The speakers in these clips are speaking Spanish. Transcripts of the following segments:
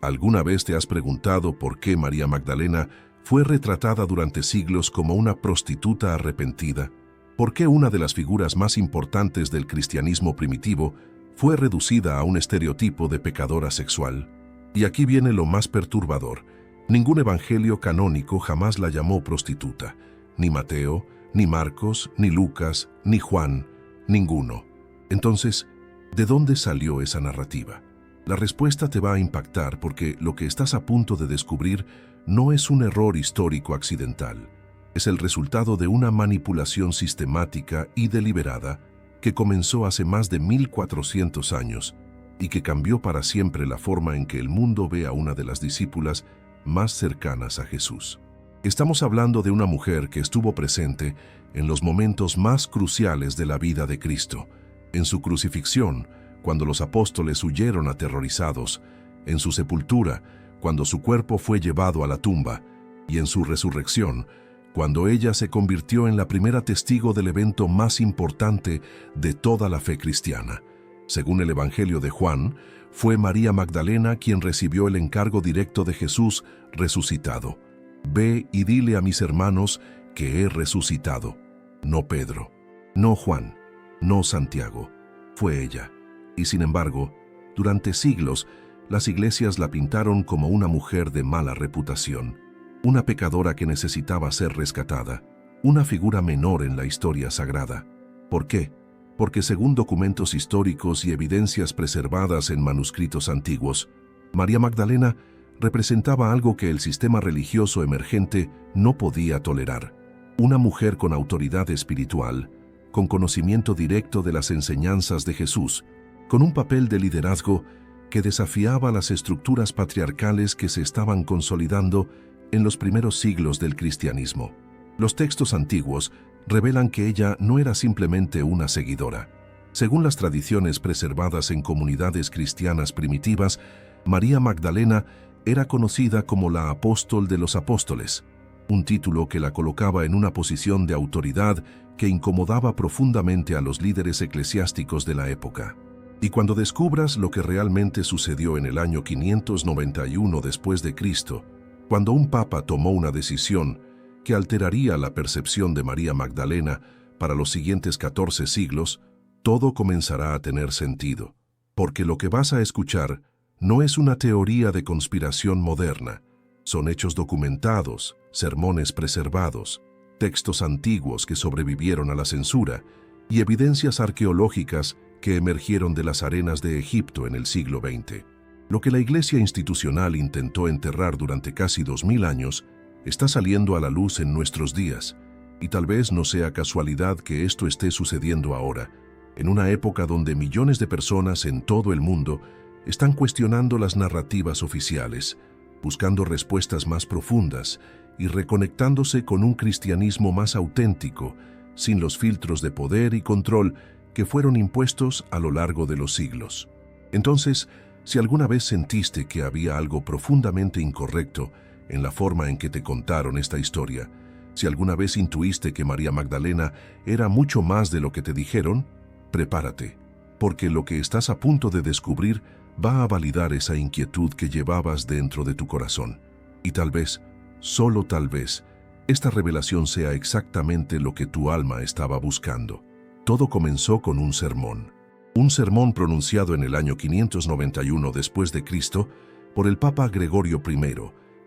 ¿Alguna vez te has preguntado por qué María Magdalena fue retratada durante siglos como una prostituta arrepentida? ¿Por qué una de las figuras más importantes del cristianismo primitivo fue reducida a un estereotipo de pecadora sexual? Y aquí viene lo más perturbador. Ningún evangelio canónico jamás la llamó prostituta. Ni Mateo, ni Marcos, ni Lucas, ni Juan, ninguno. Entonces, ¿de dónde salió esa narrativa? La respuesta te va a impactar porque lo que estás a punto de descubrir no es un error histórico accidental. Es el resultado de una manipulación sistemática y deliberada que comenzó hace más de 1400 años y que cambió para siempre la forma en que el mundo ve a una de las discípulas más cercanas a Jesús. Estamos hablando de una mujer que estuvo presente en los momentos más cruciales de la vida de Cristo, en su crucifixión, cuando los apóstoles huyeron aterrorizados, en su sepultura, cuando su cuerpo fue llevado a la tumba, y en su resurrección, cuando ella se convirtió en la primera testigo del evento más importante de toda la fe cristiana. Según el Evangelio de Juan, fue María Magdalena quien recibió el encargo directo de Jesús resucitado. Ve y dile a mis hermanos que he resucitado. No Pedro, no Juan, no Santiago. Fue ella. Y sin embargo, durante siglos, las iglesias la pintaron como una mujer de mala reputación, una pecadora que necesitaba ser rescatada, una figura menor en la historia sagrada. ¿Por qué? Porque según documentos históricos y evidencias preservadas en manuscritos antiguos, María Magdalena representaba algo que el sistema religioso emergente no podía tolerar. Una mujer con autoridad espiritual, con conocimiento directo de las enseñanzas de Jesús, con un papel de liderazgo que desafiaba las estructuras patriarcales que se estaban consolidando en los primeros siglos del cristianismo. Los textos antiguos revelan que ella no era simplemente una seguidora. Según las tradiciones preservadas en comunidades cristianas primitivas, María Magdalena era conocida como la apóstol de los apóstoles, un título que la colocaba en una posición de autoridad que incomodaba profundamente a los líderes eclesiásticos de la época. Y cuando descubras lo que realmente sucedió en el año 591 después de Cristo, cuando un papa tomó una decisión que alteraría la percepción de María Magdalena para los siguientes 14 siglos, todo comenzará a tener sentido, porque lo que vas a escuchar no es una teoría de conspiración moderna, son hechos documentados, sermones preservados, textos antiguos que sobrevivieron a la censura y evidencias arqueológicas que emergieron de las arenas de Egipto en el siglo XX. Lo que la Iglesia institucional intentó enterrar durante casi 2000 años está saliendo a la luz en nuestros días, y tal vez no sea casualidad que esto esté sucediendo ahora, en una época donde millones de personas en todo el mundo están cuestionando las narrativas oficiales, buscando respuestas más profundas y reconectándose con un cristianismo más auténtico, sin los filtros de poder y control que fueron impuestos a lo largo de los siglos. Entonces, si alguna vez sentiste que había algo profundamente incorrecto en la forma en que te contaron esta historia, si alguna vez intuiste que María Magdalena era mucho más de lo que te dijeron, prepárate, porque lo que estás a punto de descubrir va a validar esa inquietud que llevabas dentro de tu corazón. Y tal vez, solo tal vez, esta revelación sea exactamente lo que tu alma estaba buscando. Todo comenzó con un sermón pronunciado en el año 591 después de Cristo por el Papa Gregorio I,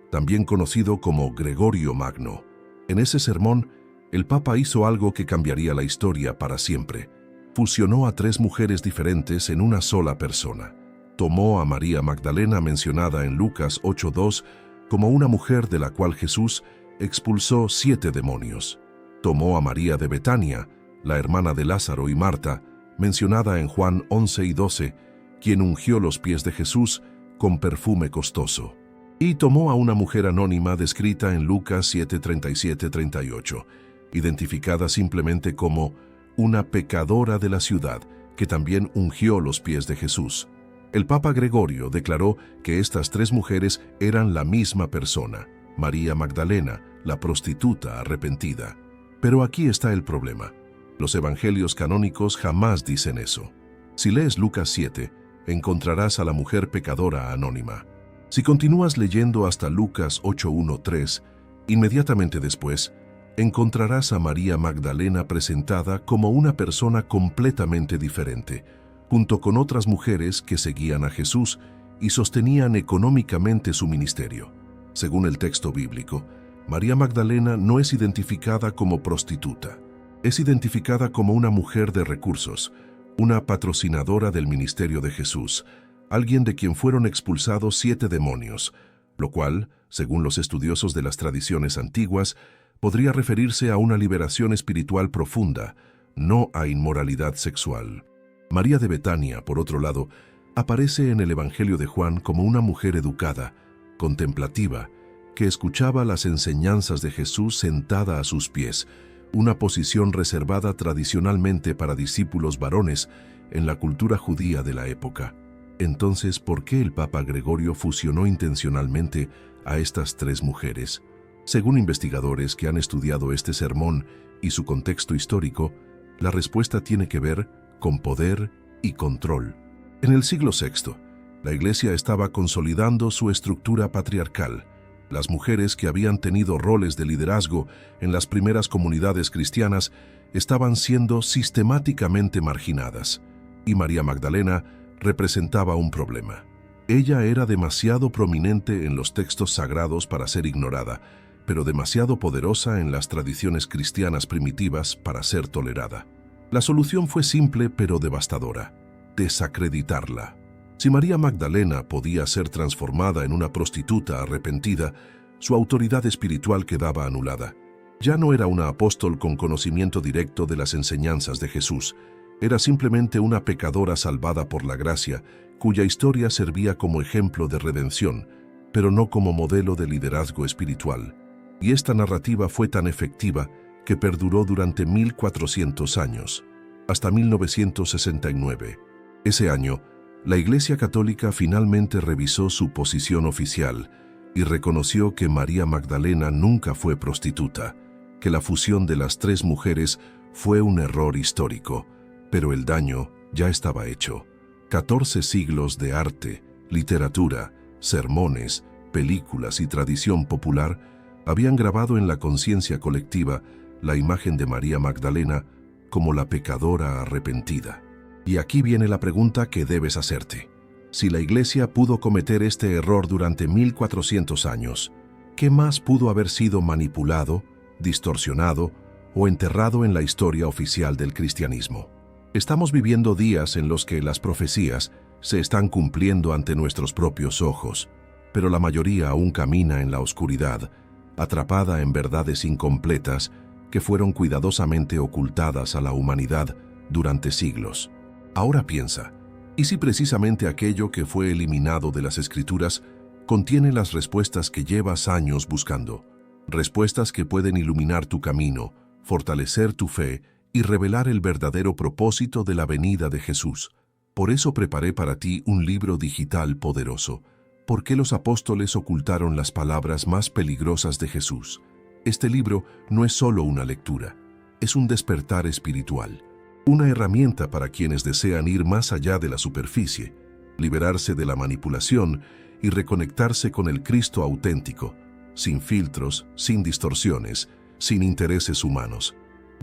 también conocido como Gregorio Magno. En ese sermón, el Papa hizo algo que cambiaría la historia para siempre. Fusionó a 3 mujeres diferentes en una sola persona. Tomó a María Magdalena, mencionada en Lucas 8:2, como una mujer de la cual Jesús expulsó 7 demonios. Tomó a María de Betania, la hermana de Lázaro y Marta, mencionada en Juan 11:12, quien ungió los pies de Jesús con perfume costoso. Y tomó a una mujer anónima descrita en Lucas 7:37-38, identificada simplemente como una pecadora de la ciudad, que también ungió los pies de Jesús. El Papa Gregorio declaró que estas 3 mujeres eran la misma persona, María Magdalena, la prostituta arrepentida. Pero aquí está el problema. Los evangelios canónicos jamás dicen eso. Si lees Lucas 7, encontrarás a la mujer pecadora anónima. Si continúas leyendo hasta Lucas 8:1-3, inmediatamente después, encontrarás a María Magdalena presentada como una persona completamente diferente, junto con otras mujeres que seguían a Jesús y sostenían económicamente su ministerio. Según el texto bíblico, María Magdalena no es identificada como prostituta. Es identificada como una mujer de recursos, una patrocinadora del ministerio de Jesús, alguien de quien fueron expulsados 7 demonios, lo cual, según los estudiosos de las tradiciones antiguas, podría referirse a una liberación espiritual profunda, no a inmoralidad sexual. María de Betania, por otro lado, aparece en el Evangelio de Juan como una mujer educada, contemplativa, que escuchaba las enseñanzas de Jesús sentada a sus pies, una posición reservada tradicionalmente para discípulos varones en la cultura judía de la época. Entonces, ¿por qué el Papa Gregorio fusionó intencionalmente a estas 3 mujeres? Según investigadores que han estudiado este sermón y su contexto histórico, la respuesta tiene que ver con poder y control. En el siglo VI, la Iglesia estaba consolidando su estructura patriarcal. Las mujeres que habían tenido roles de liderazgo en las primeras comunidades cristianas estaban siendo sistemáticamente marginadas, y María Magdalena representaba un problema. Ella era demasiado prominente en los textos sagrados para ser ignorada, pero demasiado poderosa en las tradiciones cristianas primitivas para ser tolerada. La solución fue simple pero devastadora: desacreditarla. Si María Magdalena podía ser transformada en una prostituta arrepentida, su autoridad espiritual quedaba anulada. Ya no era una apóstol con conocimiento directo de las enseñanzas de Jesús. Era simplemente una pecadora salvada por la gracia, cuya historia servía como ejemplo de redención, pero no como modelo de liderazgo espiritual. Y esta narrativa fue tan efectiva que perduró durante 1400 años, hasta 1969. Ese año, la Iglesia Católica finalmente revisó su posición oficial y reconoció que María Magdalena nunca fue prostituta, que la fusión de las 3 mujeres fue un error histórico, pero el daño ya estaba hecho. 14 siglos de arte, literatura, sermones, películas y tradición popular habían grabado en la conciencia colectiva la imagen de María Magdalena como la pecadora arrepentida. Y aquí viene la pregunta que debes hacerte. Si la Iglesia pudo cometer este error durante 1400 años, ¿qué más pudo haber sido manipulado, distorsionado o enterrado en la historia oficial del cristianismo? Estamos viviendo días en los que las profecías se están cumpliendo ante nuestros propios ojos, pero la mayoría aún camina en la oscuridad, atrapada en verdades incompletas que fueron cuidadosamente ocultadas a la humanidad durante siglos. Ahora piensa, ¿y si precisamente aquello que fue eliminado de las Escrituras contiene las respuestas que llevas años buscando? Respuestas que pueden iluminar tu camino, fortalecer tu fe y revelar el verdadero propósito de la venida de Jesús. Por eso preparé para ti un libro digital poderoso. ¿Por qué los apóstoles ocultaron las palabras más peligrosas de Jesús? Este libro no es solo una lectura, es un despertar espiritual. Una herramienta para quienes desean ir más allá de la superficie, liberarse de la manipulación y reconectarse con el Cristo auténtico, sin filtros, sin distorsiones, sin intereses humanos.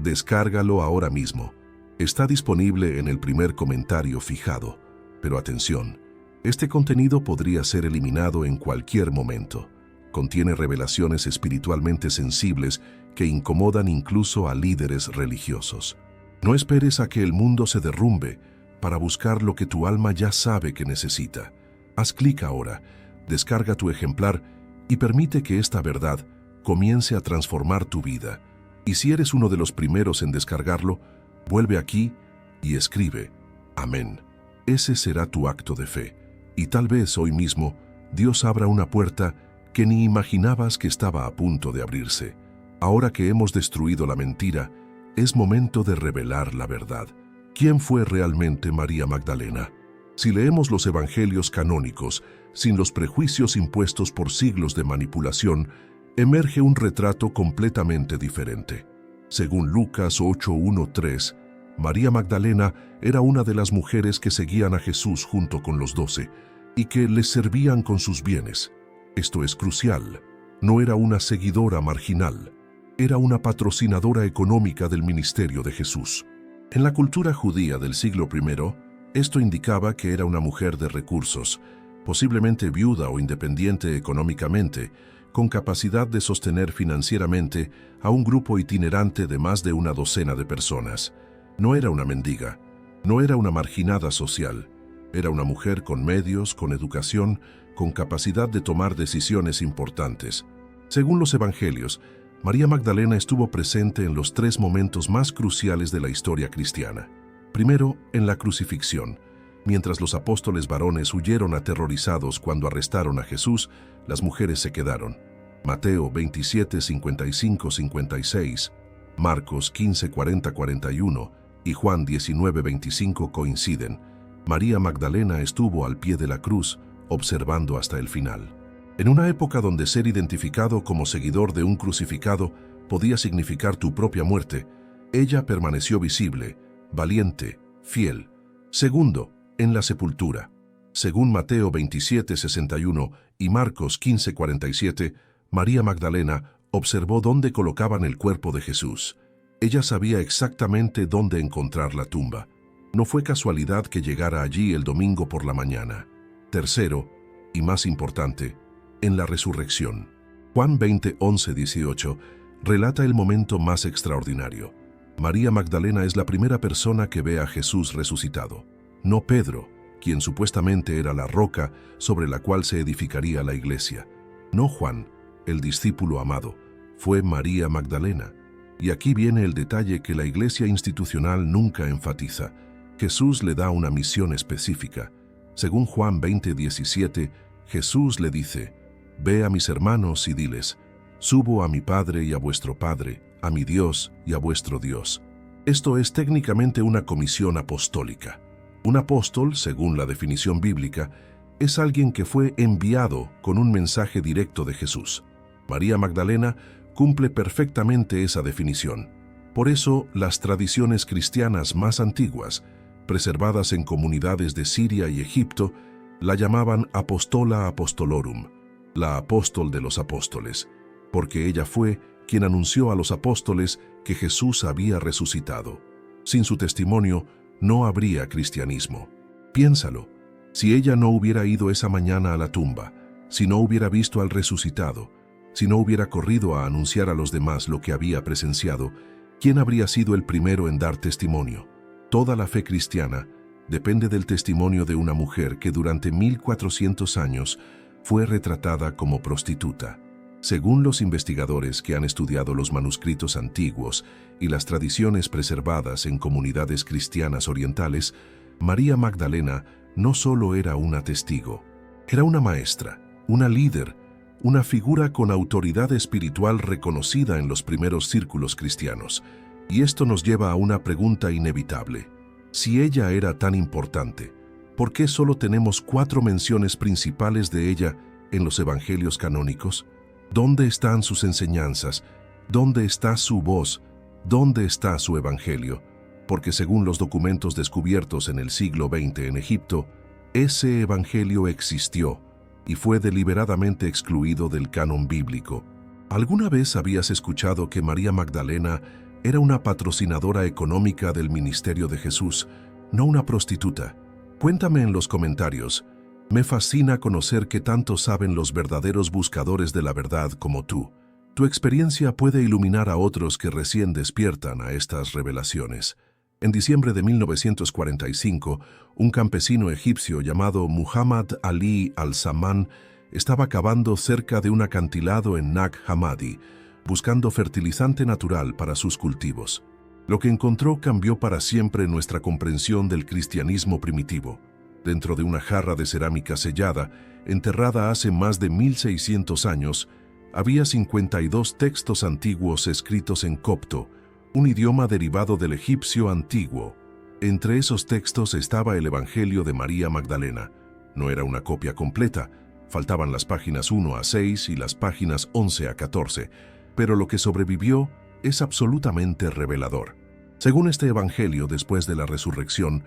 Descárgalo ahora mismo. Está disponible en el primer comentario fijado. Pero atención, este contenido podría ser eliminado en cualquier momento. Contiene revelaciones espiritualmente sensibles que incomodan incluso a líderes religiosos. No esperes a que el mundo se derrumbe para buscar lo que tu alma ya sabe que necesita. Haz clic ahora, descarga tu ejemplar y permite que esta verdad comience a transformar tu vida. Y si eres uno de los primeros en descargarlo, vuelve aquí y escribe Amén. Ese será tu acto de fe. Y tal vez hoy mismo Dios abra una puerta que ni imaginabas que estaba a punto de abrirse. Ahora que hemos destruido la mentira, es momento de revelar la verdad. ¿Quién fue realmente María Magdalena? Si leemos los evangelios canónicos, sin los prejuicios impuestos por siglos de manipulación, emerge un retrato completamente diferente. Según Lucas 8:1-3, María Magdalena era una de las mujeres que seguían a Jesús junto con los 12, y que les servían con sus bienes. Esto es crucial. No era una seguidora marginal, era una patrocinadora económica del ministerio de Jesús. En la cultura judía del siglo I, esto indicaba que era una mujer de recursos, posiblemente viuda o independiente económicamente, con capacidad de sostener financieramente a un grupo itinerante de más de una docena de personas. No era una mendiga, no era una marginada social, era una mujer con medios, con educación, con capacidad de tomar decisiones importantes. Según los evangelios, María Magdalena estuvo presente en los 3 momentos más cruciales de la historia cristiana. Primero, en la crucifixión. Mientras los apóstoles varones huyeron aterrorizados cuando arrestaron a Jesús, las mujeres se quedaron. Mateo 27, 55, 56, Marcos 15, 40, 41 y Juan 19, 25 coinciden. María Magdalena estuvo al pie de la cruz, observando hasta el final. En una época donde ser identificado como seguidor de un crucificado podía significar tu propia muerte, ella permaneció visible, valiente, fiel. Segundo, en la sepultura. Según Mateo 27, 61 y Marcos 15, 47, María Magdalena observó dónde colocaban el cuerpo de Jesús. Ella sabía exactamente dónde encontrar la tumba. No fue casualidad que llegara allí el domingo por la mañana. Tercero, y más importante, en la resurrección. Juan 20, 11, 18 relata el momento más extraordinario. María Magdalena es la primera persona que ve a Jesús resucitado. No Pedro, quien supuestamente era la roca sobre la cual se edificaría la iglesia. No Juan, el discípulo amado. Fue María Magdalena. Y aquí viene el detalle que la iglesia institucional nunca enfatiza. Jesús le da una misión específica. Según Juan 20, 17, Jesús le dice: «Ve a mis hermanos y diles, subo a mi Padre y a vuestro Padre, a mi Dios y a vuestro Dios». Esto es técnicamente una comisión apostólica. Un apóstol, según la definición bíblica, es alguien que fue enviado con un mensaje directo de Jesús. María Magdalena cumple perfectamente esa definición. Por eso, las tradiciones cristianas más antiguas, preservadas en comunidades de Siria y Egipto, la llamaban Apostola Apostolorum, la apóstol de los apóstoles, porque ella fue quien anunció a los apóstoles que Jesús había resucitado. Sin su testimonio, no habría cristianismo. Piénsalo, si ella no hubiera ido esa mañana a la tumba, si no hubiera visto al resucitado, si no hubiera corrido a anunciar a los demás lo que había presenciado, ¿quién habría sido el primero en dar testimonio? Toda la fe cristiana depende del testimonio de una mujer que durante 1400 años fue retratada como prostituta. Según los investigadores que han estudiado los manuscritos antiguos y las tradiciones preservadas en comunidades cristianas orientales, María Magdalena no solo era una testigo, era una maestra, una líder, una figura con autoridad espiritual reconocida en los primeros círculos cristianos. Y esto nos lleva a una pregunta inevitable. Si ella era tan importante, ¿por qué solo tenemos 4 menciones principales de ella en los evangelios canónicos? ¿Dónde están sus enseñanzas? ¿Dónde está su voz? ¿Dónde está su evangelio? Porque según los documentos descubiertos en el siglo XX en Egipto, ese evangelio existió y fue deliberadamente excluido del canon bíblico. ¿Alguna vez habías escuchado que María Magdalena era una patrocinadora económica del ministerio de Jesús, no una prostituta? Cuéntame en los comentarios. Me fascina conocer que tanto saben los verdaderos buscadores de la verdad como tú. Tu experiencia puede iluminar a otros que recién despiertan a estas revelaciones. En diciembre de 1945, un campesino egipcio llamado Muhammad Ali al-Samman estaba cavando cerca de un acantilado en Nag Hammadi, buscando fertilizante natural para sus cultivos. Lo que encontró cambió para siempre nuestra comprensión del cristianismo primitivo. Dentro de una jarra de cerámica sellada, enterrada hace más de 1600 años, había 52 textos antiguos escritos en copto, un idioma derivado del egipcio antiguo. Entre esos textos estaba el Evangelio de María Magdalena. No era una copia completa, faltaban las páginas 1 a 6 y las páginas 11 a 14, pero lo que sobrevivió es absolutamente revelador. Según este Evangelio, después de la resurrección,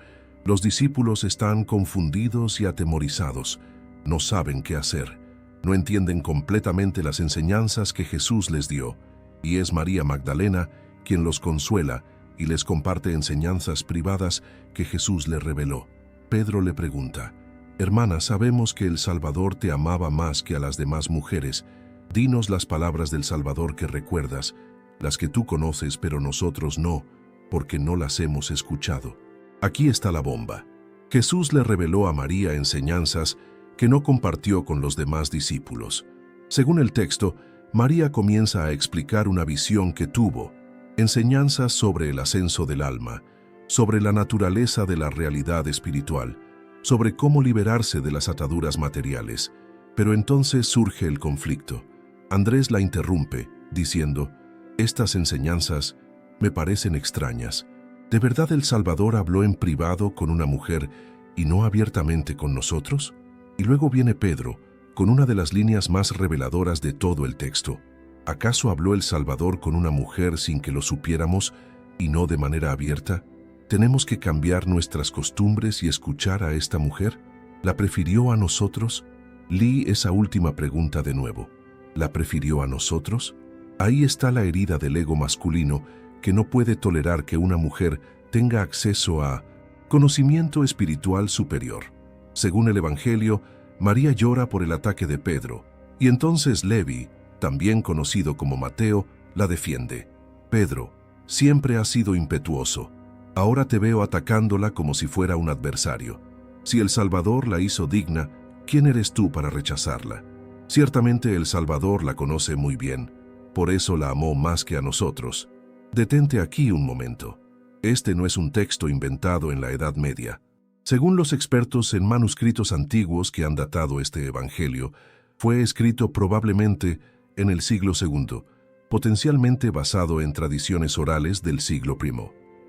Los discípulos están confundidos y atemorizados, no saben qué hacer, no entienden completamente las enseñanzas que Jesús les dio, y es María Magdalena quien los consuela y les comparte enseñanzas privadas que Jesús le reveló. Pedro le pregunta: «Hermana, sabemos que el Salvador te amaba más que a las demás mujeres. Dinos las palabras del Salvador que recuerdas, las que tú conoces pero nosotros no, porque no las hemos escuchado». Aquí está la bomba. Jesús le reveló a María enseñanzas que no compartió con los demás discípulos. Según el texto, María comienza a explicar una visión que tuvo, enseñanzas sobre el ascenso del alma, sobre la naturaleza de la realidad espiritual, sobre cómo liberarse de las ataduras materiales. Pero entonces surge el conflicto. Andrés la interrumpe, diciendo: «Estas enseñanzas me parecen extrañas. ¿De verdad el Salvador habló en privado con una mujer y no abiertamente con nosotros?». Y luego viene Pedro, con una de las líneas más reveladoras de todo el texto. ¿Acaso habló el Salvador con una mujer sin que lo supiéramos y no de manera abierta? ¿Tenemos que cambiar nuestras costumbres y escuchar a esta mujer? ¿La prefirió a nosotros? Lee esa última pregunta de nuevo. ¿La prefirió a nosotros? Ahí está la herida del ego masculino que no puede tolerar que una mujer tenga acceso a conocimiento espiritual superior. Según el Evangelio, María llora por el ataque de Pedro, y entonces Levi, también conocido como Mateo, la defiende. «Pedro, siempre has sido impetuoso. Ahora te veo atacándola como si fuera un adversario. Si el Salvador la hizo digna, ¿quién eres tú para rechazarla? Ciertamente el Salvador la conoce muy bien, por eso la amó más que a nosotros. Detente aquí un momento. Este no es un texto inventado en la Edad Media. Según los expertos en manuscritos antiguos que han datado este evangelio, fue escrito probablemente en el siglo II, potencialmente basado en tradiciones orales del siglo I.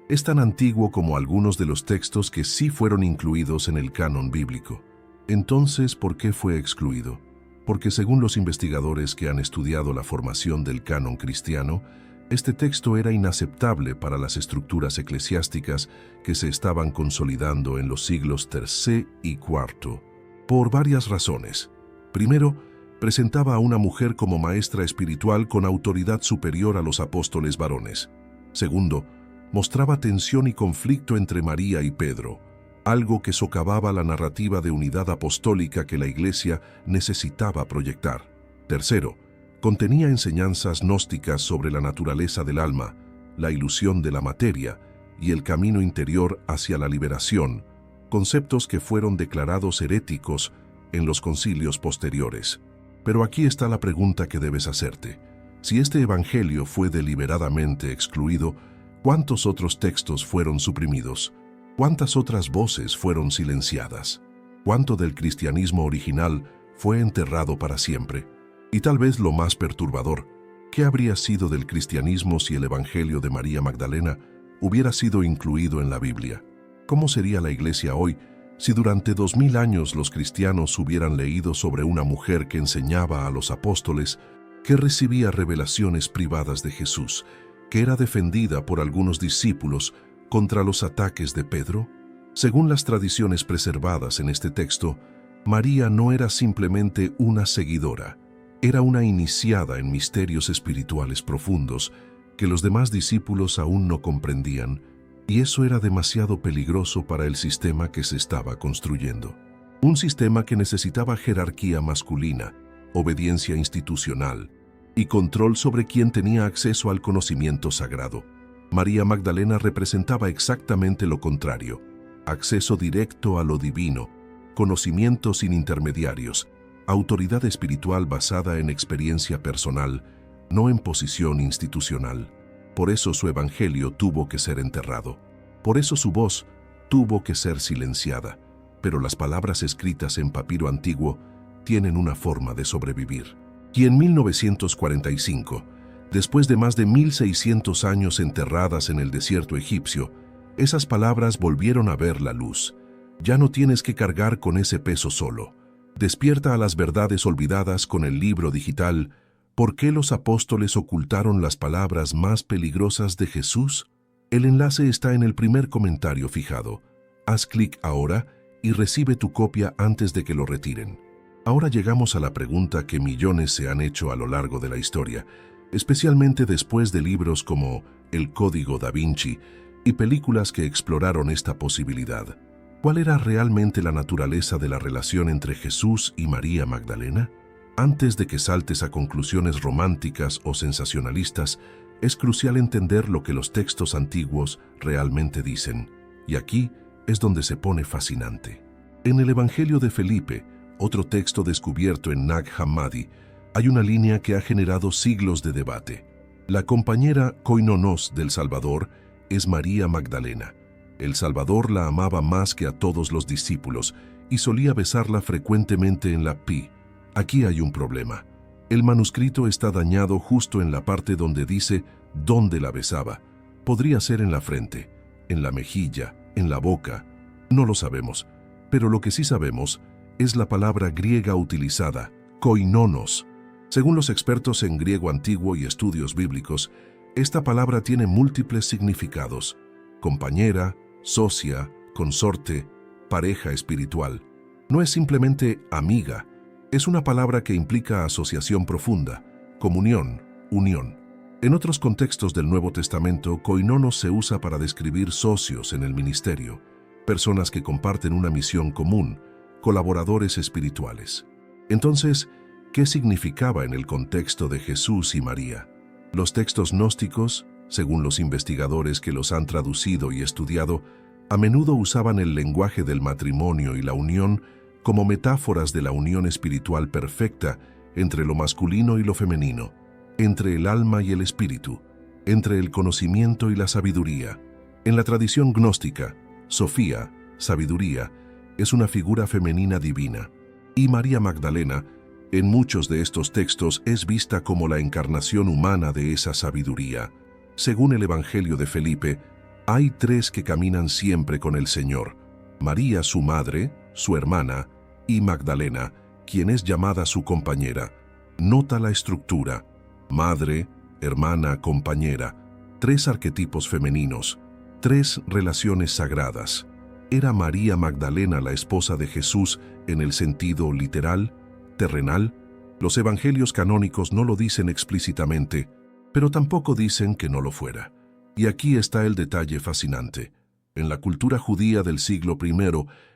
Es tan antiguo como algunos de los textos que sí fueron incluidos en el canon bíblico. Entonces, ¿por qué fue excluido? Porque según los investigadores que han estudiado la formación del canon cristiano, este texto era inaceptable para las estructuras eclesiásticas que se estaban consolidando en los siglos III y IV, por varias razones. Primero, presentaba a una mujer como maestra espiritual con autoridad superior a los apóstoles varones. Segundo, mostraba tensión y conflicto entre María y Pedro, algo que socavaba la narrativa de unidad apostólica que la Iglesia necesitaba proyectar. Tercero, contenía enseñanzas gnósticas sobre la naturaleza del alma, la ilusión de la materia y el camino interior hacia la liberación, conceptos que fueron declarados heréticos en los concilios posteriores. Pero aquí está la pregunta que debes hacerte. Si este evangelio fue deliberadamente excluido, ¿cuántos otros textos fueron suprimidos? ¿Cuántas otras voces fueron silenciadas? ¿Cuánto del cristianismo original fue enterrado para siempre? Y tal vez lo más perturbador, ¿qué habría sido del cristianismo si el Evangelio de María Magdalena hubiera sido incluido en la Biblia? ¿Cómo sería la Iglesia hoy si durante 2000 años los cristianos hubieran leído sobre una mujer que enseñaba a los apóstoles, que recibía revelaciones privadas de Jesús, que era defendida por algunos discípulos contra los ataques de Pedro? Según las tradiciones preservadas en este texto, María no era simplemente una seguidora, era una iniciada en misterios espirituales profundos que los demás discípulos aún no comprendían, y eso era demasiado peligroso para el sistema que se estaba construyendo. Un sistema que necesitaba jerarquía masculina, obediencia institucional y control sobre quien tenía acceso al conocimiento sagrado. María Magdalena representaba exactamente lo contrario: acceso directo a lo divino, conocimiento sin intermediarios, autoridad espiritual basada en experiencia personal, no en posición institucional. Por eso su evangelio tuvo que ser enterrado. Por eso su voz tuvo que ser silenciada. Pero las palabras escritas en papiro antiguo tienen una forma de sobrevivir. Y en 1945, después de más de 1600 años enterradas en el desierto egipcio, esas palabras volvieron a ver la luz. Ya no tienes que cargar con ese peso solo. Despierta a las verdades olvidadas con el libro digital. ¿Por qué los apóstoles ocultaron las palabras más peligrosas de Jesús? El enlace está en el primer comentario fijado. Haz clic ahora y recibe tu copia antes de que lo retiren. Ahora llegamos a la pregunta que millones se han hecho a lo largo de la historia, especialmente después de libros como El Código Da Vinci y películas que exploraron esta posibilidad. ¿Cuál era realmente la naturaleza de la relación entre Jesús y María Magdalena? Antes de que saltes a conclusiones románticas o sensacionalistas, es crucial entender lo que los textos antiguos realmente dicen. Y aquí es donde se pone fascinante. En el Evangelio de Felipe, otro texto descubierto en Nag Hammadi, hay una línea que ha generado siglos de debate. La compañera koinonos del Salvador es María Magdalena. El Salvador la amaba más que a todos los discípulos y solía besarla frecuentemente en la pi. Aquí hay un problema. El manuscrito está dañado justo en la parte donde dice dónde la besaba. Podría ser en la frente, en la mejilla, en la boca. No lo sabemos, pero lo que sí sabemos es la palabra griega utilizada, koinonos. Según los expertos en griego antiguo y estudios bíblicos, esta palabra tiene múltiples significados: compañera, socia, consorte, pareja espiritual. No es simplemente amiga, es una palabra que implica asociación profunda, comunión, unión. En otros contextos del Nuevo Testamento, koinonos se usa para describir socios en el ministerio, personas que comparten una misión común, colaboradores espirituales. Entonces, ¿qué significaba en el contexto de Jesús y María? Los textos gnósticos, según los investigadores que los han traducido y estudiado, a menudo usaban el lenguaje del matrimonio y la unión como metáforas de la unión espiritual perfecta entre lo masculino y lo femenino, entre el alma y el espíritu, entre el conocimiento y la sabiduría. En la tradición gnóstica, Sofía, sabiduría, es una figura femenina divina, y María Magdalena, en muchos de estos textos, es vista como la encarnación humana de esa sabiduría. Según el Evangelio de Felipe, hay tres que caminan siempre con el Señor: María, su madre, su hermana, y Magdalena, quien es llamada su compañera. Nota la estructura: madre, hermana, compañera. Tres arquetipos femeninos, tres relaciones sagradas. ¿Era María Magdalena la esposa de Jesús en el sentido literal, terrenal? Los evangelios canónicos no lo dicen explícitamente, pero tampoco dicen que no lo fuera. Y aquí está el detalle fascinante. En la cultura judía del siglo I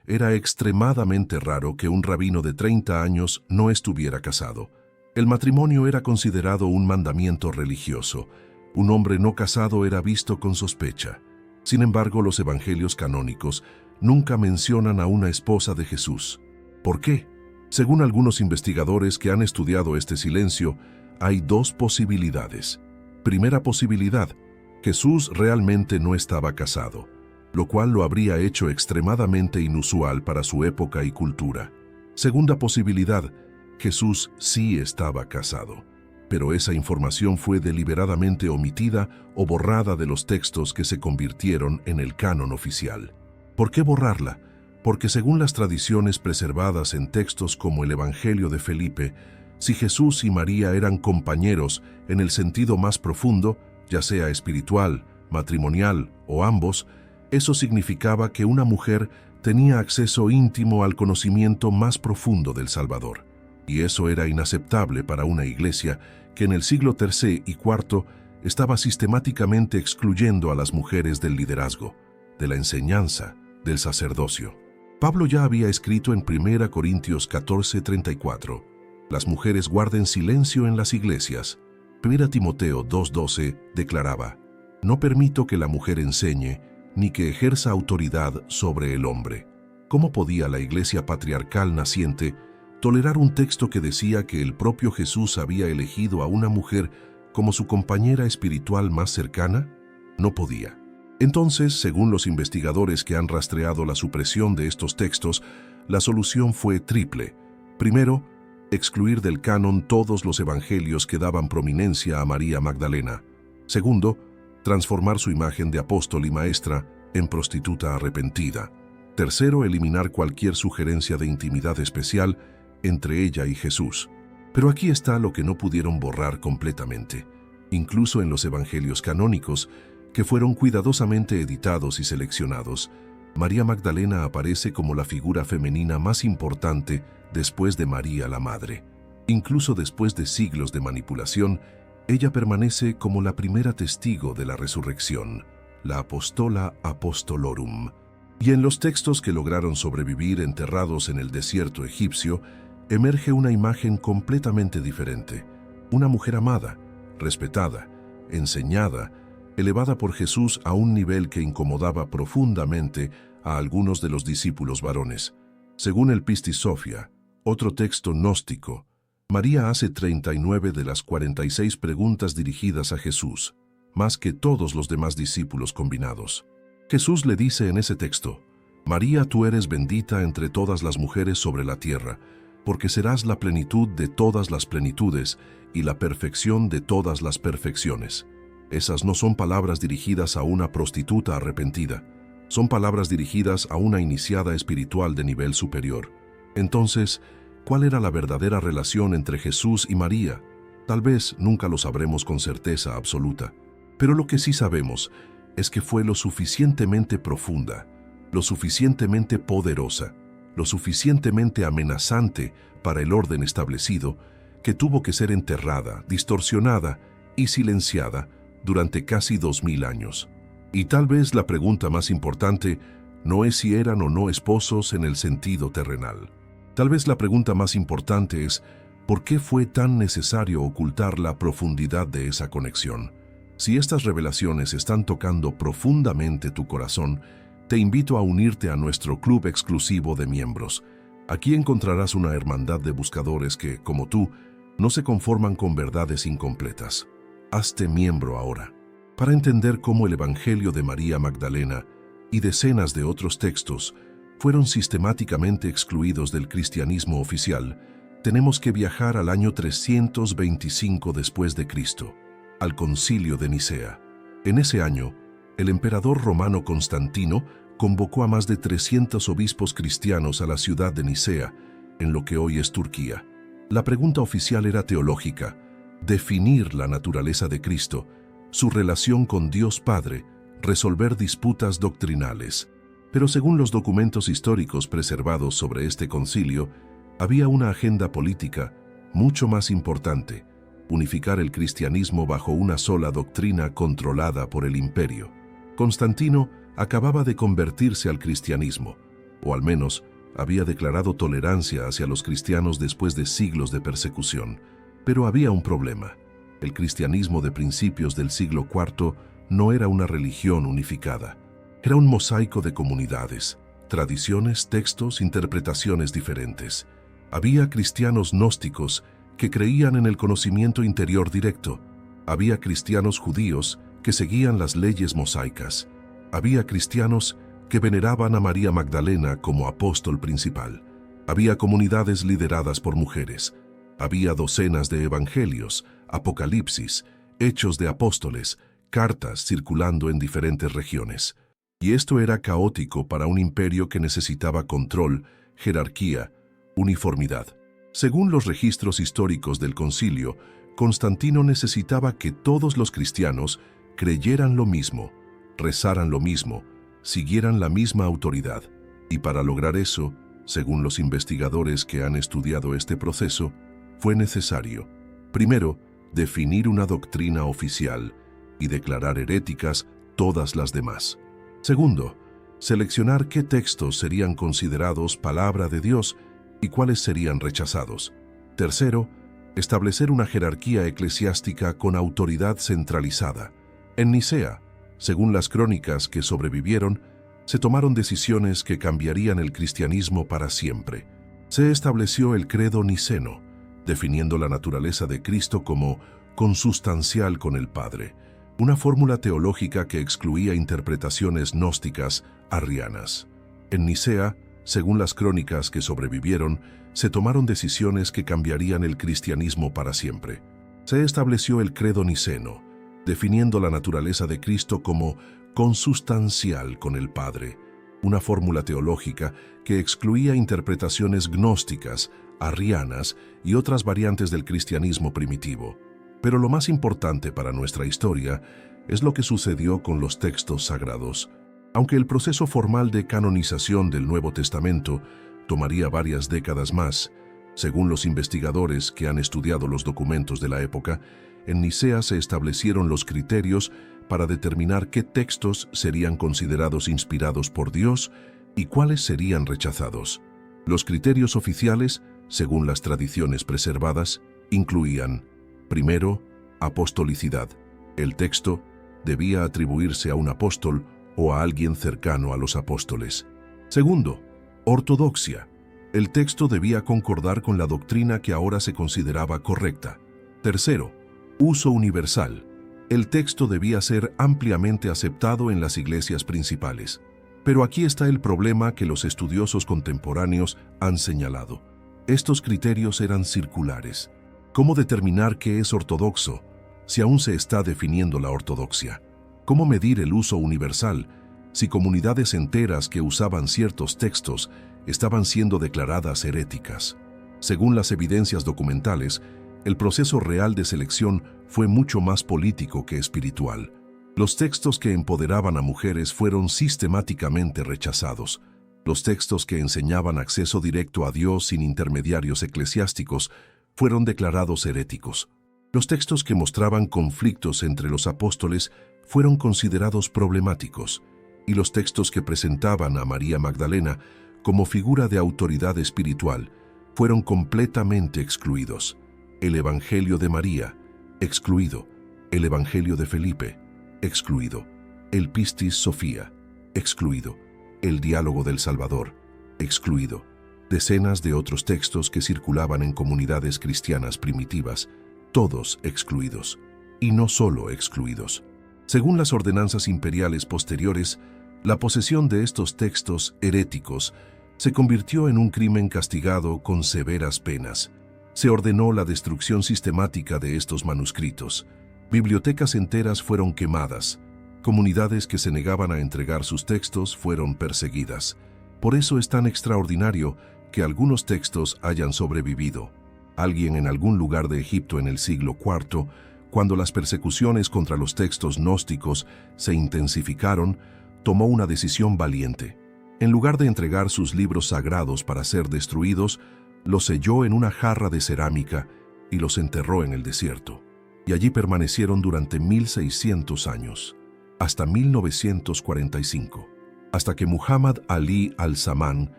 era extremadamente raro que un rabino de 30 años no estuviera casado. El matrimonio era considerado un mandamiento religioso. Un hombre no casado era visto con sospecha. Sin embargo, los evangelios canónicos nunca mencionan a una esposa de Jesús. ¿Por qué? Según algunos investigadores que han estudiado este silencio, hay dos posibilidades. Primera posibilidad: Jesús realmente no estaba casado, lo cual lo habría hecho extremadamente inusual para su época y cultura. Segunda posibilidad: Jesús sí estaba casado, pero esa información fue deliberadamente omitida o borrada de los textos que se convirtieron en el canon oficial. ¿Por qué borrarla? Porque según las tradiciones preservadas en textos como el Evangelio de Felipe, si Jesús y María eran compañeros en el sentido más profundo, ya sea espiritual, matrimonial o ambos, eso significaba que una mujer tenía acceso íntimo al conocimiento más profundo del Salvador. Y eso era inaceptable para una iglesia que en el siglo III y IV estaba sistemáticamente excluyendo a las mujeres del liderazgo, de la enseñanza, del sacerdocio. Pablo ya había escrito en 1 Corintios 14:34, las mujeres guarden silencio en las iglesias. 1 Timoteo 2:12 declaraba, no permito que la mujer enseñe ni que ejerza autoridad sobre el hombre. ¿Cómo podía la iglesia patriarcal naciente tolerar un texto que decía que el propio Jesús había elegido a una mujer como su compañera espiritual más cercana? No podía. Entonces, según los investigadores que han rastreado la supresión de estos textos, la solución fue triple. Primero, excluir del canon todos los evangelios que daban prominencia a María Magdalena. Segundo, transformar su imagen de apóstol y maestra en prostituta arrepentida. Tercero, eliminar cualquier sugerencia de intimidad especial entre ella y Jesús. Pero aquí está lo que no pudieron borrar completamente. Incluso en los evangelios canónicos, que fueron cuidadosamente editados y seleccionados, María Magdalena aparece como la figura femenina más importante después de María la Madre. Incluso después de siglos de manipulación, ella permanece como la primera testigo de la resurrección, la Apostola Apostolorum. Y en los textos que lograron sobrevivir enterrados en el desierto egipcio, emerge una imagen completamente diferente. Una mujer amada, respetada, enseñada, elevada por Jesús a un nivel que incomodaba profundamente a algunos de los discípulos varones. Según el Pistis Sophia, otro texto gnóstico, María hace 39 de las 46 preguntas dirigidas a Jesús, más que todos los demás discípulos combinados. Jesús le dice en ese texto: María, tú eres bendita entre todas las mujeres sobre la tierra, porque serás la plenitud de todas las plenitudes y la perfección de todas las perfecciones. Esas no son palabras dirigidas a una prostituta arrepentida, son palabras dirigidas a una iniciada espiritual de nivel superior. Entonces, ¿cuál era la verdadera relación entre Jesús y María? Tal vez nunca lo sabremos con certeza absoluta, pero lo que sí sabemos es que fue lo suficientemente profunda, lo suficientemente poderosa, lo suficientemente amenazante para el orden establecido, que tuvo que ser enterrada, distorsionada y silenciada durante casi 2000 años. Y tal vez la pregunta más importante no es si eran o no esposos en el sentido terrenal. Tal vez la pregunta más importante es ¿por qué fue tan necesario ocultar la profundidad de esa conexión? Si estas revelaciones están tocando profundamente tu corazón, te invito a unirte a nuestro club exclusivo de miembros. Aquí encontrarás una hermandad de buscadores que, como tú, no se conforman con verdades incompletas. Hazte miembro ahora. Para entender cómo el Evangelio de María Magdalena y decenas de otros textos fueron sistemáticamente excluidos del cristianismo oficial, tenemos que viajar al año 325 después de Cristo, al Concilio de Nicea. En ese año, el emperador romano Constantino convocó a más de 300 obispos cristianos a la ciudad de Nicea, en lo que hoy es Turquía. La pregunta oficial era teológica: definir la naturaleza de Cristo, su relación con Dios Padre, resolver disputas doctrinales. Pero según los documentos históricos preservados sobre este concilio, había una agenda política mucho más importante: unificar el cristianismo bajo una sola doctrina controlada por el imperio. Constantino acababa de convertirse al cristianismo, o al menos había declarado tolerancia hacia los cristianos después de siglos de persecución. Pero había un problema. El cristianismo de principios del siglo IV no era una religión unificada. Era un mosaico de comunidades, tradiciones, textos, interpretaciones diferentes. Había cristianos gnósticos que creían en el conocimiento interior directo. Había cristianos judíos que seguían las leyes mosaicas. Había cristianos que veneraban a María Magdalena como apóstol principal. Había comunidades lideradas por mujeres. Había docenas de evangelios, apocalipsis, hechos de apóstoles, cartas circulando en diferentes regiones. Y esto era caótico para un imperio que necesitaba control, jerarquía, uniformidad. Según los registros históricos del concilio, Constantino necesitaba que todos los cristianos creyeran lo mismo, rezaran lo mismo, siguieran la misma autoridad. Y para lograr eso, según los investigadores que han estudiado este proceso, fue necesario, primero, definir una doctrina oficial y declarar heréticas todas las demás. Segundo, seleccionar qué textos serían considerados palabra de Dios y cuáles serían rechazados. Tercero, establecer una jerarquía eclesiástica con autoridad centralizada. En Nicea, según las crónicas que sobrevivieron, se tomaron decisiones que cambiarían el cristianismo para siempre. Se estableció el credo niceno, definiendo la naturaleza de Cristo como consustancial con el Padre, una fórmula teológica que excluía interpretaciones gnósticas arrianas. En Nicea, según las crónicas que sobrevivieron, se tomaron decisiones que cambiarían el cristianismo para siempre. Se estableció el credo niceno, definiendo la naturaleza de Cristo como consustancial con el Padre, una fórmula teológica que excluía interpretaciones gnósticas, arrianas y otras variantes del cristianismo primitivo. Pero lo más importante para nuestra historia es lo que sucedió con los textos sagrados. Aunque el proceso formal de canonización del Nuevo Testamento tomaría varias décadas más, según los investigadores que han estudiado los documentos de la época, en Nicea se establecieron los criterios para determinar qué textos serían considerados inspirados por Dios y cuáles serían rechazados. Los criterios oficiales, según las tradiciones preservadas, incluían, primero, apostolicidad. El texto debía atribuirse a un apóstol o a alguien cercano a los apóstoles. Segundo, ortodoxia. El texto debía concordar con la doctrina que ahora se consideraba correcta. Tercero, uso universal. El texto debía ser ampliamente aceptado en las iglesias principales. Pero aquí está el problema que los estudiosos contemporáneos han señalado. Estos criterios eran circulares. ¿Cómo determinar qué es ortodoxo si aún se está definiendo la ortodoxia? ¿Cómo medir el uso universal si comunidades enteras que usaban ciertos textos estaban siendo declaradas heréticas? Según las evidencias documentales, el proceso real de selección fue mucho más político que espiritual. Los textos que empoderaban a mujeres fueron sistemáticamente rechazados. Los textos que enseñaban acceso directo a Dios sin intermediarios eclesiásticos fueron declarados heréticos. Los textos que mostraban conflictos entre los apóstoles fueron considerados problemáticos, y los textos que presentaban a María Magdalena como figura de autoridad espiritual fueron completamente excluidos. El Evangelio de María, excluido. El Evangelio de Felipe, excluido. El Pistis Sophia, excluido. El Diálogo del Salvador, excluido. Decenas de otros textos que circulaban en comunidades cristianas primitivas, todos excluidos. Y no solo excluidos. Según las ordenanzas imperiales posteriores, la posesión de estos textos heréticos se convirtió en un crimen castigado con severas penas. Se ordenó la destrucción sistemática de estos manuscritos. Bibliotecas enteras fueron quemadas. Comunidades que se negaban a entregar sus textos fueron perseguidas. Por eso es tan extraordinario que algunos textos hayan sobrevivido. Alguien en algún lugar de Egipto en el siglo IV, cuando las persecuciones contra los textos gnósticos se intensificaron, tomó una decisión valiente. En lugar de entregar sus libros sagrados para ser destruidos, los selló en una jarra de cerámica y los enterró en el desierto. Y allí permanecieron durante 1600 años, hasta 1945, hasta que Muhammad Ali al-Samán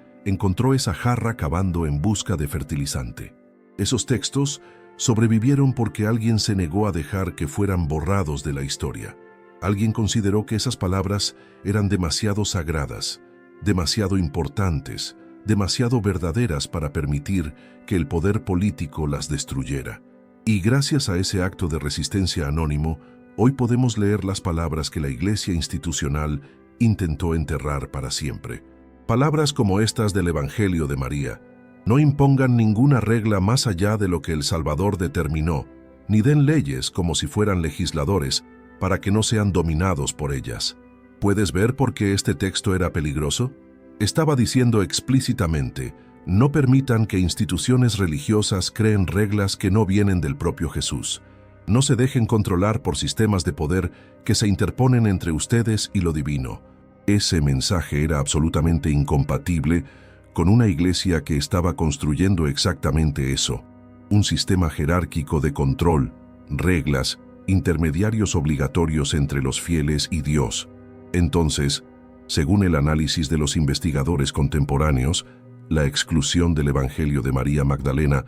encontró esa jarra cavando en busca de fertilizante. Esos textos sobrevivieron porque alguien se negó a dejar que fueran borrados de la historia. Alguien consideró que esas palabras eran demasiado sagradas, demasiado importantes, demasiado verdaderas para permitir que el poder político las destruyera. Y gracias a ese acto de resistencia anónimo, hoy podemos leer las palabras que la Iglesia institucional intentó enterrar para siempre. Palabras como estas del Evangelio de María: no impongan ninguna regla más allá de lo que el Salvador determinó, ni den leyes como si fueran legisladores, para que no sean dominados por ellas. ¿Puedes ver por qué este texto era peligroso? Estaba diciendo explícitamente: no permitan que instituciones religiosas creen reglas que no vienen del propio Jesús. No se dejen controlar por sistemas de poder que se interponen entre ustedes y lo divino. Ese mensaje era absolutamente incompatible con una iglesia que estaba construyendo exactamente eso: un sistema jerárquico de control, reglas, intermediarios obligatorios entre los fieles y Dios. Entonces, según el análisis de los investigadores contemporáneos, la exclusión del Evangelio de María Magdalena